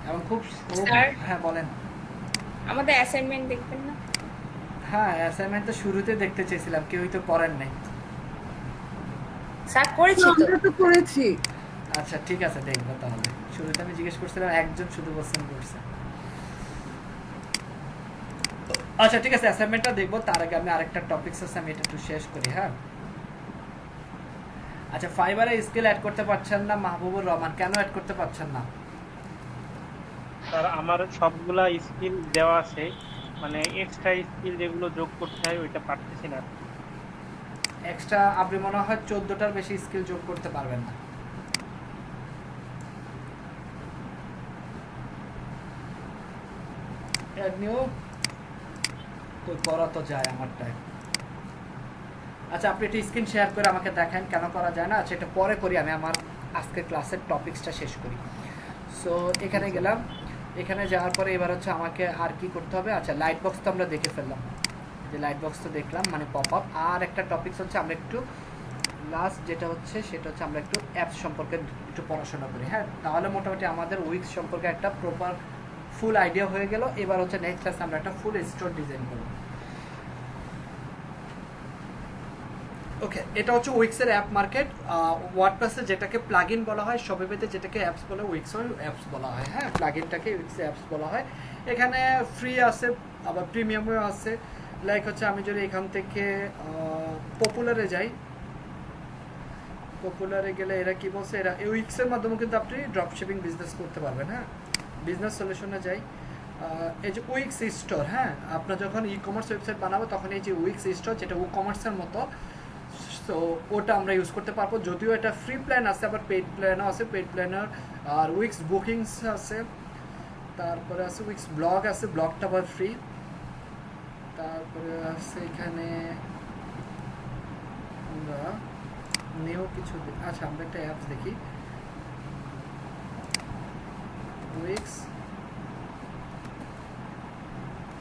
এবং খুব স্যার? হ্যাঁ বলেন। আমাদের অ্যাসাইনমেন্ট দেখবেন না? হ্যাঁ, অ্যাসাইনমেন্ট তো শুরুতে দেখতে চেয়েছিলাম, কেউই তো করেন নাই। স্যার করেছি তো। আমরা তো করেছি। আচ্ছা ঠিক আছে, দেখবো তাহলে। শুরুতে আমি জিজ্ঞেস করছিলাম, একজন শুধু বলছেন করছে। আচ্ছা ঠিক আছে, অ্যাসাইনমেন্টটা দেখবো, তার আগে আমি আরেকটা টপিকস আছে আমি এটা একটু শেষ করি। হ্যাঁ, আচ্ছা, ফাইবারে স্কিল অ্যাড করতে পারছেন না মাহবুবুর রহমান, কেন অ্যাড করতে পারছেন না? স্যার আমার সবগুলা স্কিল দেওয়া আছে, মানে এক্সট্রা স্কিল যেগুলো যোগ করতে হয় ওইটা পারতেছি না। এক্সট্রা আপনি মনে হয় 14টার বেশি স্কিল যোগ করতে পারবেন না। অ্যাড নিউ কই করা তো যায় আমারটায়। আচ্ছা, আপনি একটা স্ক্রিন শেয়ার করে আমাকে দেখেন কেন করা যায় না। আচ্ছা, এটা পরে করি, আমি আমার আজকের ক্লাসের টপিকসটা শেষ করি। সো এখানে গেলাম, এখানে যাওয়ার পরে এবার হচ্ছে আমাকে আর কি করতে হবে। আচ্ছা, লাইট বক্স তো আমরা দেখে ফেললাম, যে লাইট বক্স তো দেখলাম, মানে পপ আপ। আর একটা টপিকস হচ্ছে আমরা একটু লাস্ট যেটা হচ্ছে সেটা হচ্ছে আমরা একটু অ্যাপস সম্পর্কে একটু পড়াশোনা করি। হ্যাঁ, তাহলে মোটামুটি আমাদের উইক্স সম্পর্কে একটা প্রপার ফুল আইডিয়া হয়ে গেল। এবার হচ্ছে নেক্সট ক্লাসে আমরা একটা ফুল স্টোর ডিজাইন করব। ওকে, এটা হচ্ছে উইক্সের অ্যাপ মার্কেট। ওয়ার্ডপ্রেসে যেটাকে প্লাগইন বলা হয়, শপিফাইতে যেটাকে অ্যাপস বলে, উইক্সের অ্যাপস বলা হয়। হ্যাঁ, প্লাগইনটাকে উইক্সের অ্যাপস বলা হয়। এখানে ফ্রি আছে, আবার প্রিমিয়ামও আছে। লাইক হচ্ছে আমি যদি এখান থেকে পপুলারে যাই, পপুলারে গেলে এরা কি বলছে, এরা এই উইক্সের মাধ্যমে কিন্তু আপনি ড্রপ শিপিং বিজনেস করতে পারবেন। হ্যাঁ, বিজনেস সলিউশনে যাই, এই যে উইক্স স্টোর। হ্যাঁ, আপনার যখন ই কমার্স ওয়েবসাইট বানাবো তখন এই যে উইক্স স্টোর, যেটা ই কমার্সের মতো, সো ওটা আমরা ইউজ করতে পারবো। যদিও এটা ফ্রি প্ল্যান আছে, আবার পেইড প্ল্যানও আছে। পেইড প্ল্যানের আর উইক্স বুকিংস আছে, তারপরে আছে উইক্স ব্লগ আছে, ব্লগটা আবার ফ্রি। তারপরে আছে এখানে আমরা নিউ কিছু আচ্ছা আমরা একটা অ্যাপস দেখি উইক্স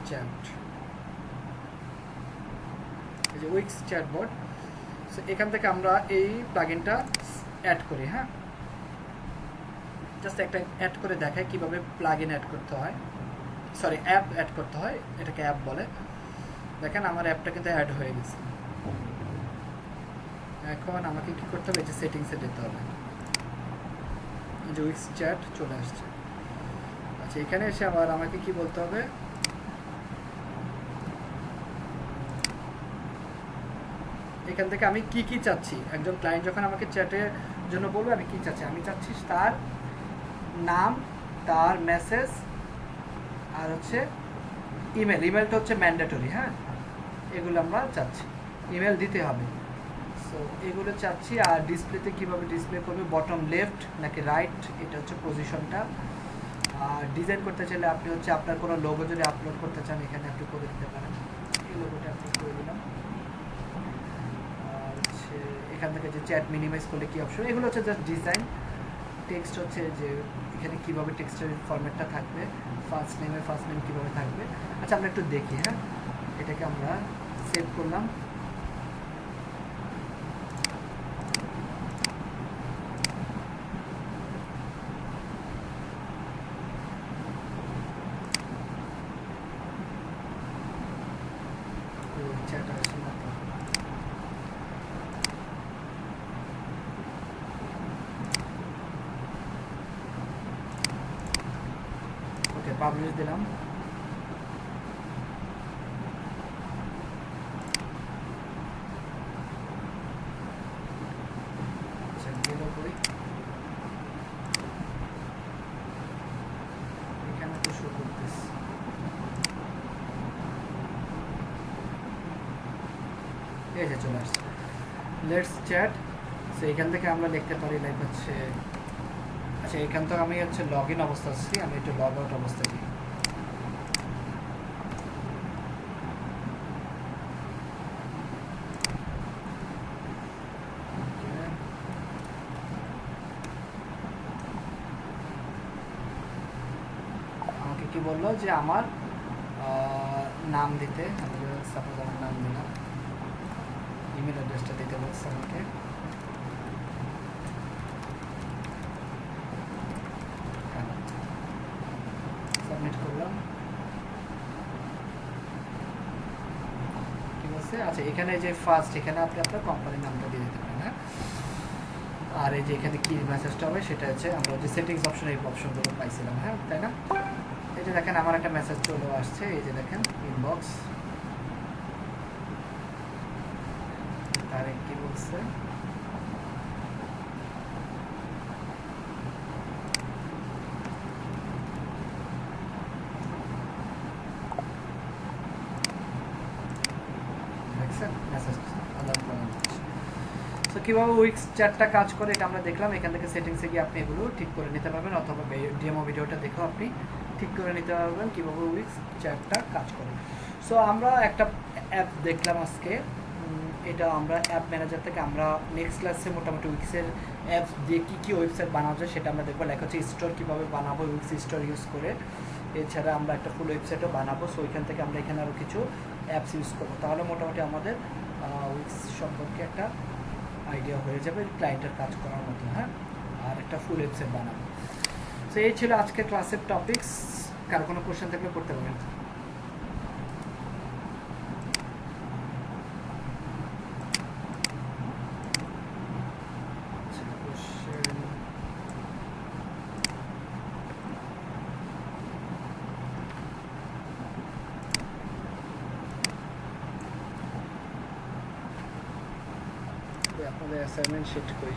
চ্যাট এই যে উইক্স চ্যাটবট সো এখান থেকে আমরা এই প্লাগইনটা অ্যাড করি হ্যাঁ জাস্ট একটা অ্যাড করে দেখাই কিভাবে প্লাগইন অ্যাড করতে হয় সরি অ্যাপ অ্যাড করতে হয় এটাকে অ্যাপ বলে দেখেন আমার অ্যাপটা কিন্তু অ্যাড হয়ে গেছে এখন আমাকে কি করতে হবে যে সেটিংসে যেতে হবে এই যে উইক্স চ্যাট চলে আসছে আচ্ছা এখানে এসে আবার আমাকে কি বলতে হবে এখান থেকে আমি কি কি চাচ্ছি একজন ক্লায়েন্ট যখন আমাকে চ্যাটের জন্য বলবে আমি কি চাচ্ছি আমি চাচ্ছি তার নাম তার মেসেজ আর হচ্ছে ইমেলটা হচ্ছে ম্যান্ডেটরি হ্যাঁ এগুলো আমরা চাচ্ছি ইমেল দিতে হবে সো এগুলো চাচ্ছি আর ডিসপ্লেতে কিভাবে ডিসপ্লে করবে বটম লেফট নাকি রাইট এটা হচ্ছে পজিশনটা আর ডিজাইন করতে চাইলে আপনি হচ্ছে আপনার কোনো লোগো যদি আপলোড করতে চান এখানে আপনি করে দিতে পারেন এই লোগোটা আপনি করে দিলাম আর হচ্ছে এখান থেকে যে চ্যাট মিনিমাইজ করলে কি অপশন এগুলো হচ্ছে জাস্ট ডিজাইন টেক্সট হচ্ছে যে এখানে কিভাবে টেক্সটের ফরম্যাটটা থাকবে ফার্স্ট নেম কিভাবে থাকবে আচ্ছা আমরা একটু দেখি হ্যাঁ এটাকে আমরা সেভ করলাম পাবলিশ দিলাম আচ্ছা গেল করি এখানে তো শো করতেছে এই যে চলে আসছে লেটস চ্যাট সো এখান থেকে আমরা লিখতে পারি লাইক হচ্ছে আচ্ছা এখান থেকে আমি হচ্ছে লগ ইন অবস্থা আছি আমি একটু লগ আউট অবস্থা দিই আমাকে কি বললো যে আমার নাম দিতে আমি সাপোজ আমার নাম দিলাম ইমেল অ্যাড্রেসটা দিতে বলছে আমাকে সাবমিট করলাম ঠিক আছে আচ্ছা এখানে যে ফার্স্ট এখানে আপনি আপনার কোম্পানির নামটা দিয়ে দিতে পারেন হ্যাঁ আর এই যে এখানে কি মেসেজটা হবে সেটা হচ্ছে আমরা যে সেটিংস অপশন এই অপশনগুলো পাইছিলাম হ্যাঁ তাই না এই যে দেখেন আমার একটা মেসেজ চলে আসছে এই যে দেখেন ইনবক্স তারে কি বলছে তো কীভাবে উইক্স চ্যাটটা কাজ করে এটা আমরা দেখলাম এখান থেকে সেটিংসে গিয়ে আপনি এগুলো ঠিক করে নিতে পারবেন অথবা ডেমো ভিডিওটা দেখেও আপনি ঠিক করে নিতে পারবেন কীভাবে উইক্স চ্যাটটা কাজ করে সো আমরা একটা অ্যাপ দেখলাম আজকে এটা আমরা অ্যাপ ম্যানেজার থেকে আমরা নেক্সট ক্লাসে মোটামুটি উইক্সের অ্যাপস দিয়ে কী ওয়েবসাইট বানানো যায় সেটা আমরা দেখবো লেখা হচ্ছে স্টোর কীভাবে বানাবো উইক্স স্টোর ইউজ করে এছাড়া আমরা একটা ফুল ওয়েবসাইটও বানাবো সো ওইখান থেকে আমরা এখানে আরও কিছু অ্যাপস ইউজ করবো তাহলে মোটামুটি আমাদের উইক্স সম্পর্কে একটা আইডিয়া হয়ে যাবে ক্লায়েন্টের কাজ করার মতো হ্যাঁ আর একটা ফুল ওয়েবসাইট বানাবো সো এই ছিল আজকের ক্লাসের টপিকস কার কোনো কোশ্চেন থাকলে করতে পারেন আপনাদের অ্যাসাইনমেন্ট শিট করি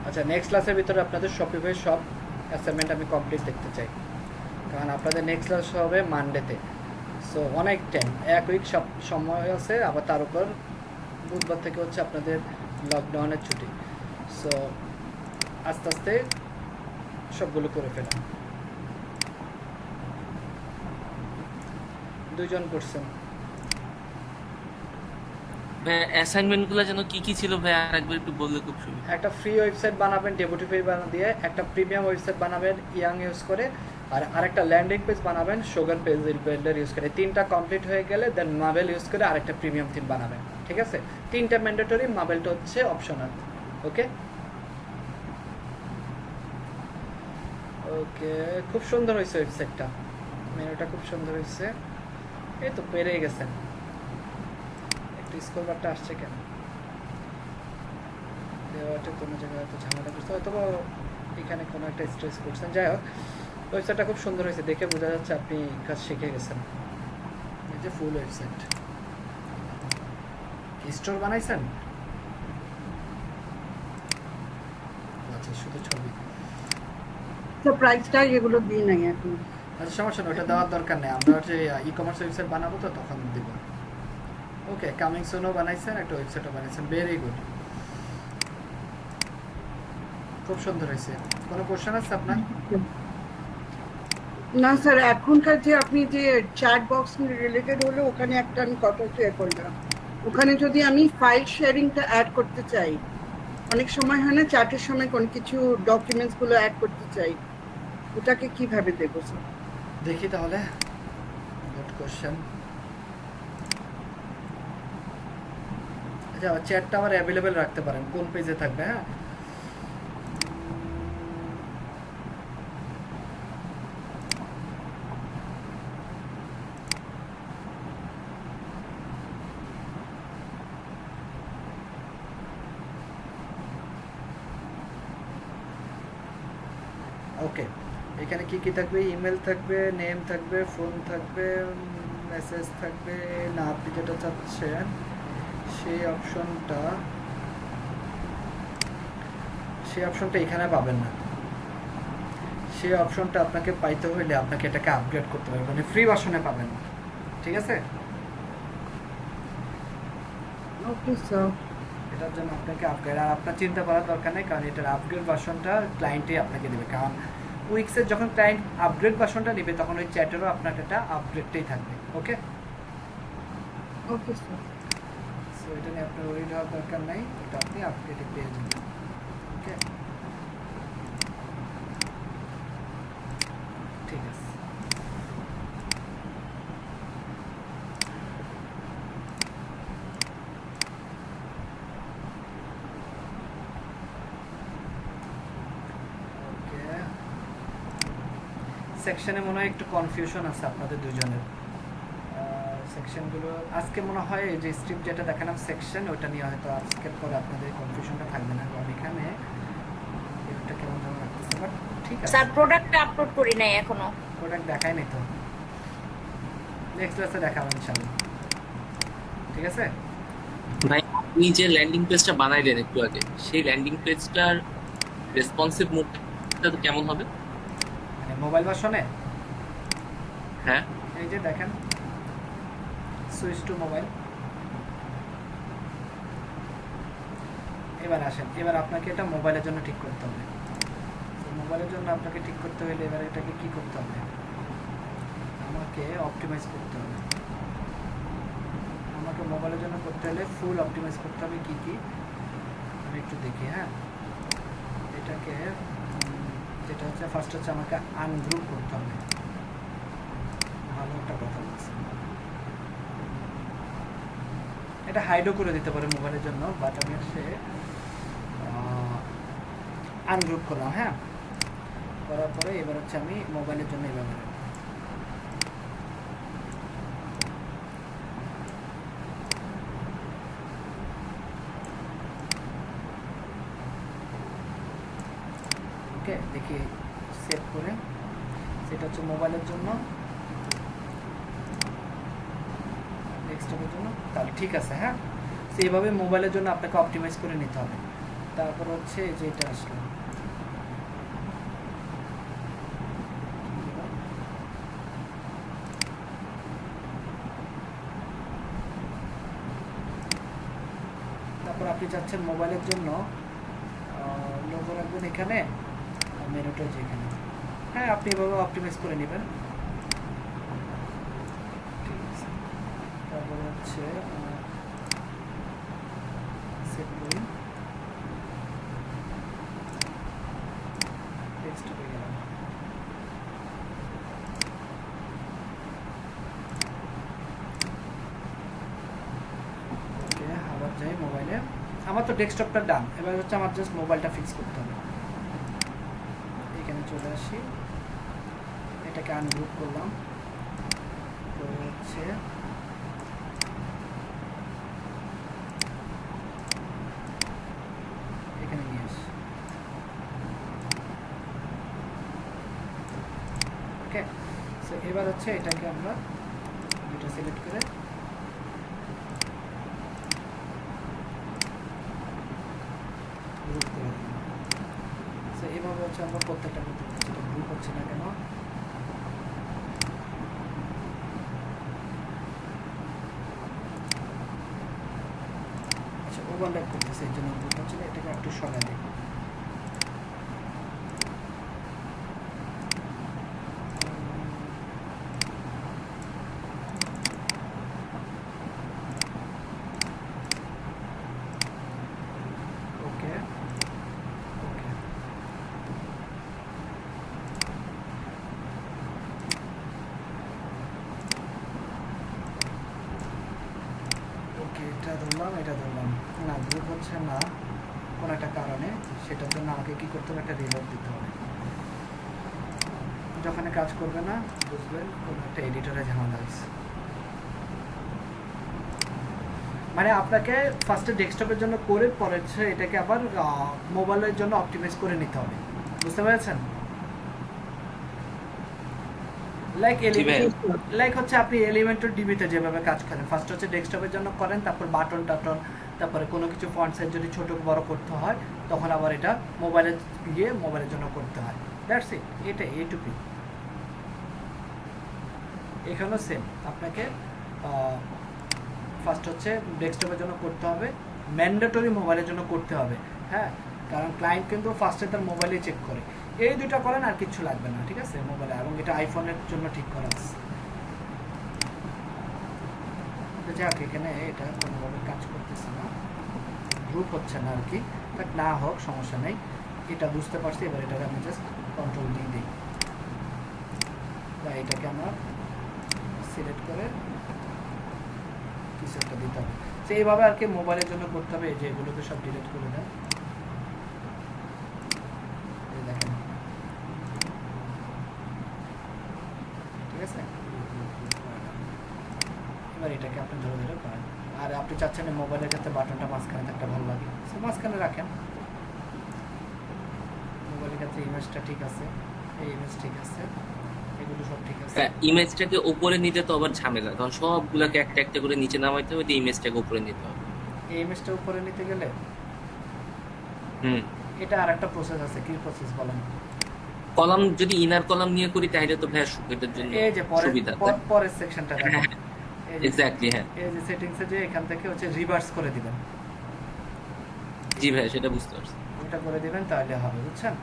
আচ্ছা নেক্সট ক্লাসের ভিতরে আপনাদের শপিফাই সব অ্যাসাইনমেন্ট আমি কমপ্লিট দেখতে চাই কারণ আপনাদের নেক্সট ক্লাস হবে মানডেতে সো অনেক টাইম এক উইক সব সময় আছে আবার তার উপর বুধবার থেকে হচ্ছে আপনাদের লকডাউনের ছুটি সো আস্তে আস্তে সবগুলো করে ফেলাম দুজন করছেন। ভাই অ্যাসাইনমেন্ট গুলো যেন কি কি ছিল ভাই আরেকবার একটু বললে খুব সুবিধা। একটা ফ্রি ওয়েবসাইট বানাবেন ডেমোটি পেজ দিয়ে, একটা প্রিমিয়াম ওয়েবসাইট বানাবেন ইয়াং ইউজ করে, আর আরেকটা ল্যান্ডিং পেজ বানাবেন সুগার পেজ বিল্ডার ইউজ করে। তিনটা কমপ্লিট হয়ে গেলে দেন মার্বেল ইউজ করে আরেকটা প্রিমিয়াম থিম বানাবেন। ঠিক আছে, তিনটা ম্যান্ডেটরি, মার্বেলটা হচ্ছে অপশনাল। ওকে ওকে, খুব সুন্দর হয়েছে ওয়েবসাইটটা, মেনুটা খুব সুন্দর হয়েছে। এই তো পেরে গেছেন। একটু স্কোর বারটা আসছে কেন? দেওয়াটা কোনো জায়গায় হয়তো ঝামেলা করছে, হয়তো এখানে কোনো একটা স্ট্রেস করছেন। যাই হোক, ওয়েবসাইটটা খুব সুন্দর হয়েছে, দেখে বোঝা যাচ্ছে আপনি কাজ শিখে গেছেন। এই যে ফুল ওয়েবসাইট। স্টোর বানাইছেন? আচ্ছা, শুধু ছবি। তো প্রাইসটা এগুলো দিই নাই এখন। আচ্ছা, সমস্যা নেই, ওটা দেওয়ার দরকার নেই। আমরা হচ্ছে ই কমার্স ওয়েবসাইট বানাবো তো তখন দিব। ওকে, কামিং সুনও বানাইছেন, একটা ওয়েবসাইটও বানাইছেন, ভেরি গুড, খুব সুন্দর হয়েছে। কোনো কোশ্চেন আছে আপনার? না স্যার, এখনকার যে আপনি যে চ্যাট বক্স রিলেটেড হলো, ওখানে একটা আমি কথা শেয়ার করলাম। ওখানে যদি আমি ফাইল শেয়ারিংটা অ্যাড করতে চাই, অনেক সময় হয় না চ্যাটের সময় কোন কিছু ডকুমেন্টস গুলো অ্যাড করতে চাই, ওটাকে কিভাবে দেবো স্যার? দেখি তাহলে, গুড কোশ্চেন। আচ্ছা, চ্যাটটা আবার অ্যাভেলেবেল রাখতে পারেন, কোন পেজে থাকবে? হ্যাঁ, ওকে, এখানে কি কি থাকবে? ইমেল থাকবে, নেম থাকবে, ফোন থাকবে, মেসেজ থাকবে। না, আপনি যেটা চাচ্ছেন সেই অপশনটা এখানে পাবেন না। সেই অপশনটা আপনাকে পাইতে হইলে আপনাকে এটাকে আপগ্রেড করতে হবে, মানে ফ্রি ভার্সনে পাবেন না। ঠিক আছে, ওকে স্যার। এটার জন্য আপনাকে আপগ্রেড, আর আপনার চিন্তা করার দরকার নেই, কারণ এটার আপগ্রেড ভার্সনটা ক্লায়েন্টই আপনাকে দেবে। কারণ উইক্সের যখন ক্লায়েন্ট আপগ্রেড ভার্সনটা নেবে তখন ওই চ্যাটেরও আপনার এটা আপগ্রেডটাই থাকবে। ওকে ওকে স্যার। সো এটা নিয়ে আপনার ওয়ারিড হওয়ার দরকার নেই, এটা আপনি আপগ্রেডে পেয়ে যাবেন। ওকে, ঠিক আছে। সেকশনে মনে হয় একটু কনফিউশন আছে আপনাদের দুজনের। সেকশনগুলো আজকে মনে হয় এই যে স্ট্রিপ যেটা দেখালাম সেকশন, ওটা নিয়ে হয়তো আজকের পরে আপনাদের কনফিউশনটা থাকবে না, কারণ এখানে এটা কেমন যেন লাগতেছে, বাট ঠিক আছে। স্যার প্রোডাক্টটা আপলোড করি নাই এখনো। প্রোডাক্ট দেখাই নাই তো, নেক্সট ক্লাসে দেখাবো ইনশাআল্লাহ। ঠিক আছে ভাই আপনি যে ল্যান্ডিং পেজটা বানাইলেন একটু আগে, সেই ল্যান্ডিং পেজটার রেসপন্সিভ মোডটা তো কেমন হবে? মানে মোবাইল ভার্সনে হ্যাঁ, এই যে দেখেন সুইচ টু মোবাইল। এবার আসেন, এবার আপনাকে এটা মোবাইলের জন্য ঠিক করতে হবে। মোবাইলের জন্য আপনাকে ঠিক করতে হলে এবার এটাকে কি করতে হবে? আমাকে অপটিমাইজ করতে হবে। আমাকে মোবাইলের জন্য করতে হলে ফুল অপটিমাইজ করতে হবে। কি কি আমি একটু দেখি। হ্যাঁ, এটাকে যেটা হচ্ছে ফার্স্ট হচ্ছে আমাকে আনগ্রুপ করতে হবে। ভালো একটা কথা বলছি, এটা হাইডও করে দিতে পারে মোবাইলের জন্য, বাট আমি হচ্ছে আনগ্রুপ করলাম। হ্যাঁ, করার পরে এবার হচ্ছে আমি মোবাইলের জন্য এভাবে ওকে দেখি সেভ করে, সেটা হচ্ছে মোবাইলের জন্য, ডেস্কটপের জন্য। তাহলে ঠিক আছে। হ্যাঁ, সেইভাবে মোবাইলের জন্য আপনাকে অপটিমাইজ করে নিতে হবে। তারপর হচ্ছে যে এটা আসলো, তারপর আপনি চাচ্ছেন মোবাইলের জন্য লোগো রাখবেন এখানে, মেনুটা যেখানে। হ্যাঁ, আপনি এভাবে অপটিমাইজ করে নেবেন। ঠিক আছে। হচ্ছে সেট করি টেক্সট পেয়ে গেলাম। ওকে, আবার যাই মোবাইলে। আমার তো ডেস্কটপটা ডান, এবার হচ্ছে আমার জাস্ট মোবাইলটা ফিক্স করতে হবে। এখানে চলে আসি, এটাকে আনগ্রুপ করলাম, তো হচ্ছে এখানে নিয়ে আসি। ওকে, সো এবার হচ্ছে এটাকে আমরা দুটো সিলেক্ট করে গ্রুপ করে দিলাম। সো এইভাবে হচ্ছে আমরা প্রত্যেকটা করতে পারছি। এটা গ্রুপ হচ্ছে না কেন? আচ্ছা, ওভারল্যাপ করতেছে, এর জন্য গ্রুপ হচ্ছে না। এটাকে একটু সরাই দিই। ওকে ওকে, ওকে, এটা ধরলাম, এটা ধরলাম না, গ্রুপ হচ্ছে না কোনো একটা কারণে। সেটার জন্য আমাকে কি করতে হবে? একটা রিলোড দিতে হবে। যখন কাজ করবে না বুঝবেন কোনো একটা এডিটরে ঝামেলা হয়েছে। মানে আপনাকে ফার্স্টে ডেস্কটপের জন্য করে পরে হচ্ছে এটাকে আবার মোবাইলের জন্য অপটিমাইজ করে নিতে হবে। বুঝতে পেরেছেন? লাইক হচ্ছে আপনি এলিমেন্টর ডিবিতে যেভাবে কাজ করেন, ফার্স্ট হচ্ছে ডেস্কটপের জন্য করেন, তারপর বাটন টাটন, তারপরে কোনো কিছু ফন্ট সাইজ যদি ছোট বড় করতে হয় তখন আবার এটা মোবাইলে গিয়ে মোবাইলের জন্য করতে হয়। দ্যাটস ইট, এটা এইটুকুই। এখানেও সেম, আপনাকে ফার্স্ট হচ্ছে ডেস্কটপের জন্য করতে হবে, ম্যান্ডেটরি মোবাইলের জন্য করতে হবে। হ্যাঁ, কারণ ক্লায়েন্ট কিন্তু ফার্স্টে তার মোবাইলে চেক করে। এই দুটো করেন, আর কিছু লাগবে না, ঠিক আছে? মোবাইলে, এবং এটা আইফোনের জন্য ঠিক করা আছে। যাক, এখানে এটা কোনোভাবে কাজ করতেছে না, গ্রুপ হচ্ছে না আর কি। বাট না হোক, সমস্যা নেই, এটা বুঝতে পারছি। এবার এটাকে আমি জাস্ট কন্ট্রোল দিয়ে দিই, বা এটাকে আমরা সিলেক্ট করে কিছু একটা দিতে হবে। তো এইভাবে আর কি মোবাইলের জন্য করতে হবে। এই যে এগুলোকে সব ডিলিট করে দেন, এই দেখেন, ঠিক আছে? এবার এটাকে আপনি ধরে ধরে করেন। আর আপনি চাচ্ছেন মোবাইলের ক্ষেত্রে বাটনটা মাঝখানে থাকতে ভালো লাগে, সো মাঝখানে রাখেন। মোবাইলের ক্ষেত্রে ইমেজটা ঠিক আছে, এই ইমেজ ঠিক আছে, এগুলো সব ঠিক আছে। ইমেজটাকে উপরে নিতে তো আবার ঝামেলা, কারণ সবগুলোকে একটা একটা করে নিচে নামাইতে হবে, দিয়ে ইমেজটাকে উপরে নিতে হবে। এই ইমেজটা উপরে নিতে গেলে হুম, এটা আর একটা প্রসেস আছে। কি প্রসেস বলেন? কলাম যদি ইনার কলাম নিয়ে করি তাহলে তো ভাই এটার জন্য এই যে সুবিধা। পরের সেকশনটা দেখেন, এক্স্যাক্টলি, হ্যাঁ। এই যে সেটিংসে যে এখান থেকে হচ্ছে রিভার্স করে দিবেন। জি ভাই, সেটা বুঝতে পারছি। ওটা করে দিবেন, তাহলে হবে, বুঝছেন?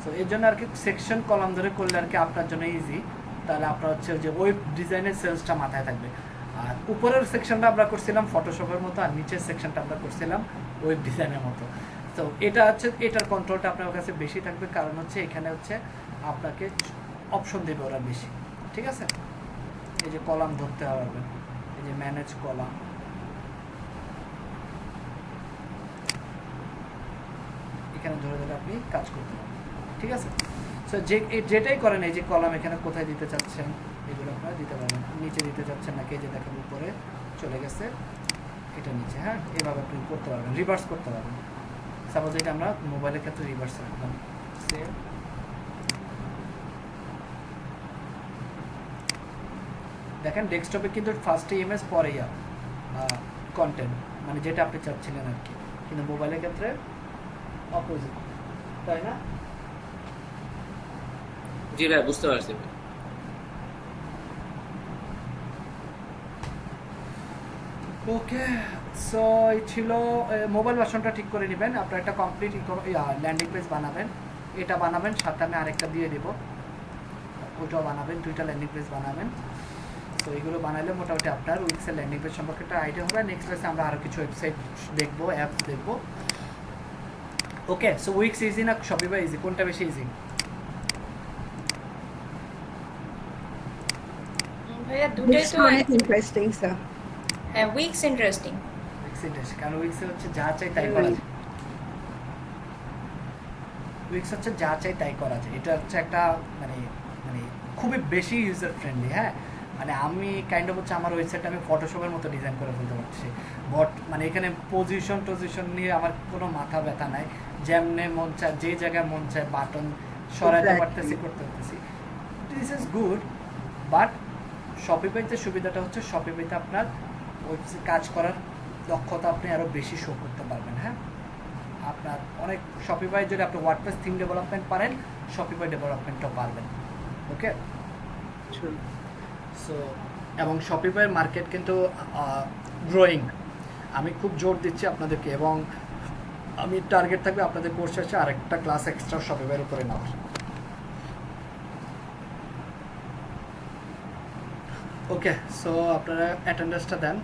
সো এর জন্য আর কি সেকশন কলাম ধরে করলে আর কি আপনার জন্য ইজি। তাহলে আপনার হচ্ছে যে ওয়েব ডিজাইনের সেলসটা মাথায় থাকবে। আর উপরের সেকশনটা আমরা করছিলাম ফটোশপের মতো, আর নিচের সেকশনটা আমরা করছিলাম ওয়েব ডিজাইনের মতো। তো এটা হচ্ছে, এটার কন্ট্রোলটা আপনার কাছে বেশি থাকবে, কারণ হচ্ছে এখানে হচ্ছে আপনাকে অপশন দেবে ওরা বেশি, ঠিক আছে? এই যে কলাম ধরতে হবে, এই যে ম্যানেজ কলাম, এখানে ধরে ধরে আপনি কাজ করতে পারবেন, ঠিক আছে? সো যেটাই করেন, এই যে কলাম এখানে কোথায় দিতে চাচ্ছেন এগুলো আপনারা দিতে পারবেন। নিচে দিতে চাচ্ছেন নাকি, এই যে দেখেন উপরে চলে গেছে, এটা নিচে। হ্যাঁ, এভাবে আপনি করতে পারবেন, রিভার্স করতে পারবেন। সাপোজ এটা আমরা মোবাইলের ক্ষেত্রে রিভার্স রাখলাম, সেভ। দেখেন ডেস্কটপে কিন্তু ফার্স্টে ইমেজ, পরে কন্টেন্ট, মানে যেটা আপনি চাচ্ছিলেন আর কি। কিন্তু মোবাইলের ক্ষেত্রে অপোজিট, তাই না? জি ভাই, বুঝতে পারছি। ওকে, সো এই ছিল মোবাইল ভার্সনটা ঠিক করে নেবেন। আপনার একটা কমপ্লিট ল্যান্ডিং পেজ বানাবেন, এটা বানাবেন, সাথে আমি আরেকটা দিয়ে দেবো, ওইটাও বানাবেন, দুইটা ল্যান্ডিং পেজ বানাবেন। সো এগুলো বানালে মোটামুটি আপনার উইক্সের ল্যান্ডিং পেজ সম্পর্কে একটা আইডিয়া হবে। নেক্সট ক্লাসে আমরা আরও কিছু ওয়েবসাইট দেখবো, অ্যাপ দেখবো। ওকে, সো উইক্স ইজি না শপিফাই ইজি, কোনটা বেশি ইজি? ভাইয়া দুটোই তো অনেক ইন্টারেস্টিং স্যার। হ্যাঁ, উইকস ইন্টারেস্টিং। উইক্স ইন্টারেস্ট, কারণ উইক্সে হচ্ছে যা চাই তাই করা যায়। উইক্স হচ্ছে যা চাই তাই করা যায়। এটা হচ্ছে একটা মানে মানে খুবই বেশি ইউজার ফ্রেন্ডলি। হ্যাঁ, মানে আমি কাইন্ড অফ হচ্ছে আমার ওয়েবসাইটটা আমি ফটোশপের মতো ডিজাইন করে ফেলতে পারছি। বাট মানে এখানে পজিশন নিয়ে আমার কোনো মাথা ব্যথা নাই। যেমনে মন চায়, যে জায়গায় মন চায় বাটন সরাইতে পারতেছি, করতে পারতেছি। দিস ইজ গুড, বাট শপিফাইতে সুবিধাটা হচ্ছে শপিফাইতে আপনার ওয়েবসাইট কাজ করার দক্ষতা আপনি আরও বেশি শো করতে পারবেন। হ্যাঁ, আপনার অনেক শপিফাই যদি আপনি ওয়ার্ডপ্রেস থিম ডেভেলপমেন্ট পারেন, শপিফাই ডেভেলপমেন্টও পারবেন। ওকে, সো এবং শপিফাইয়ের মার্কেট কিন্তু গ্রোয়িং। আমি খুব জোর দিচ্ছি আপনাদেরকে, এবং আমি টার্গেট থাকবে আপনাদের কোর্স শেষে আরেকটা ক্লাস এক্সট্রা শপিফাইয়ের উপরে নেওয়ার। ওকে, সো আপনারা অ্যাটেন্ডেন্সটা দেন।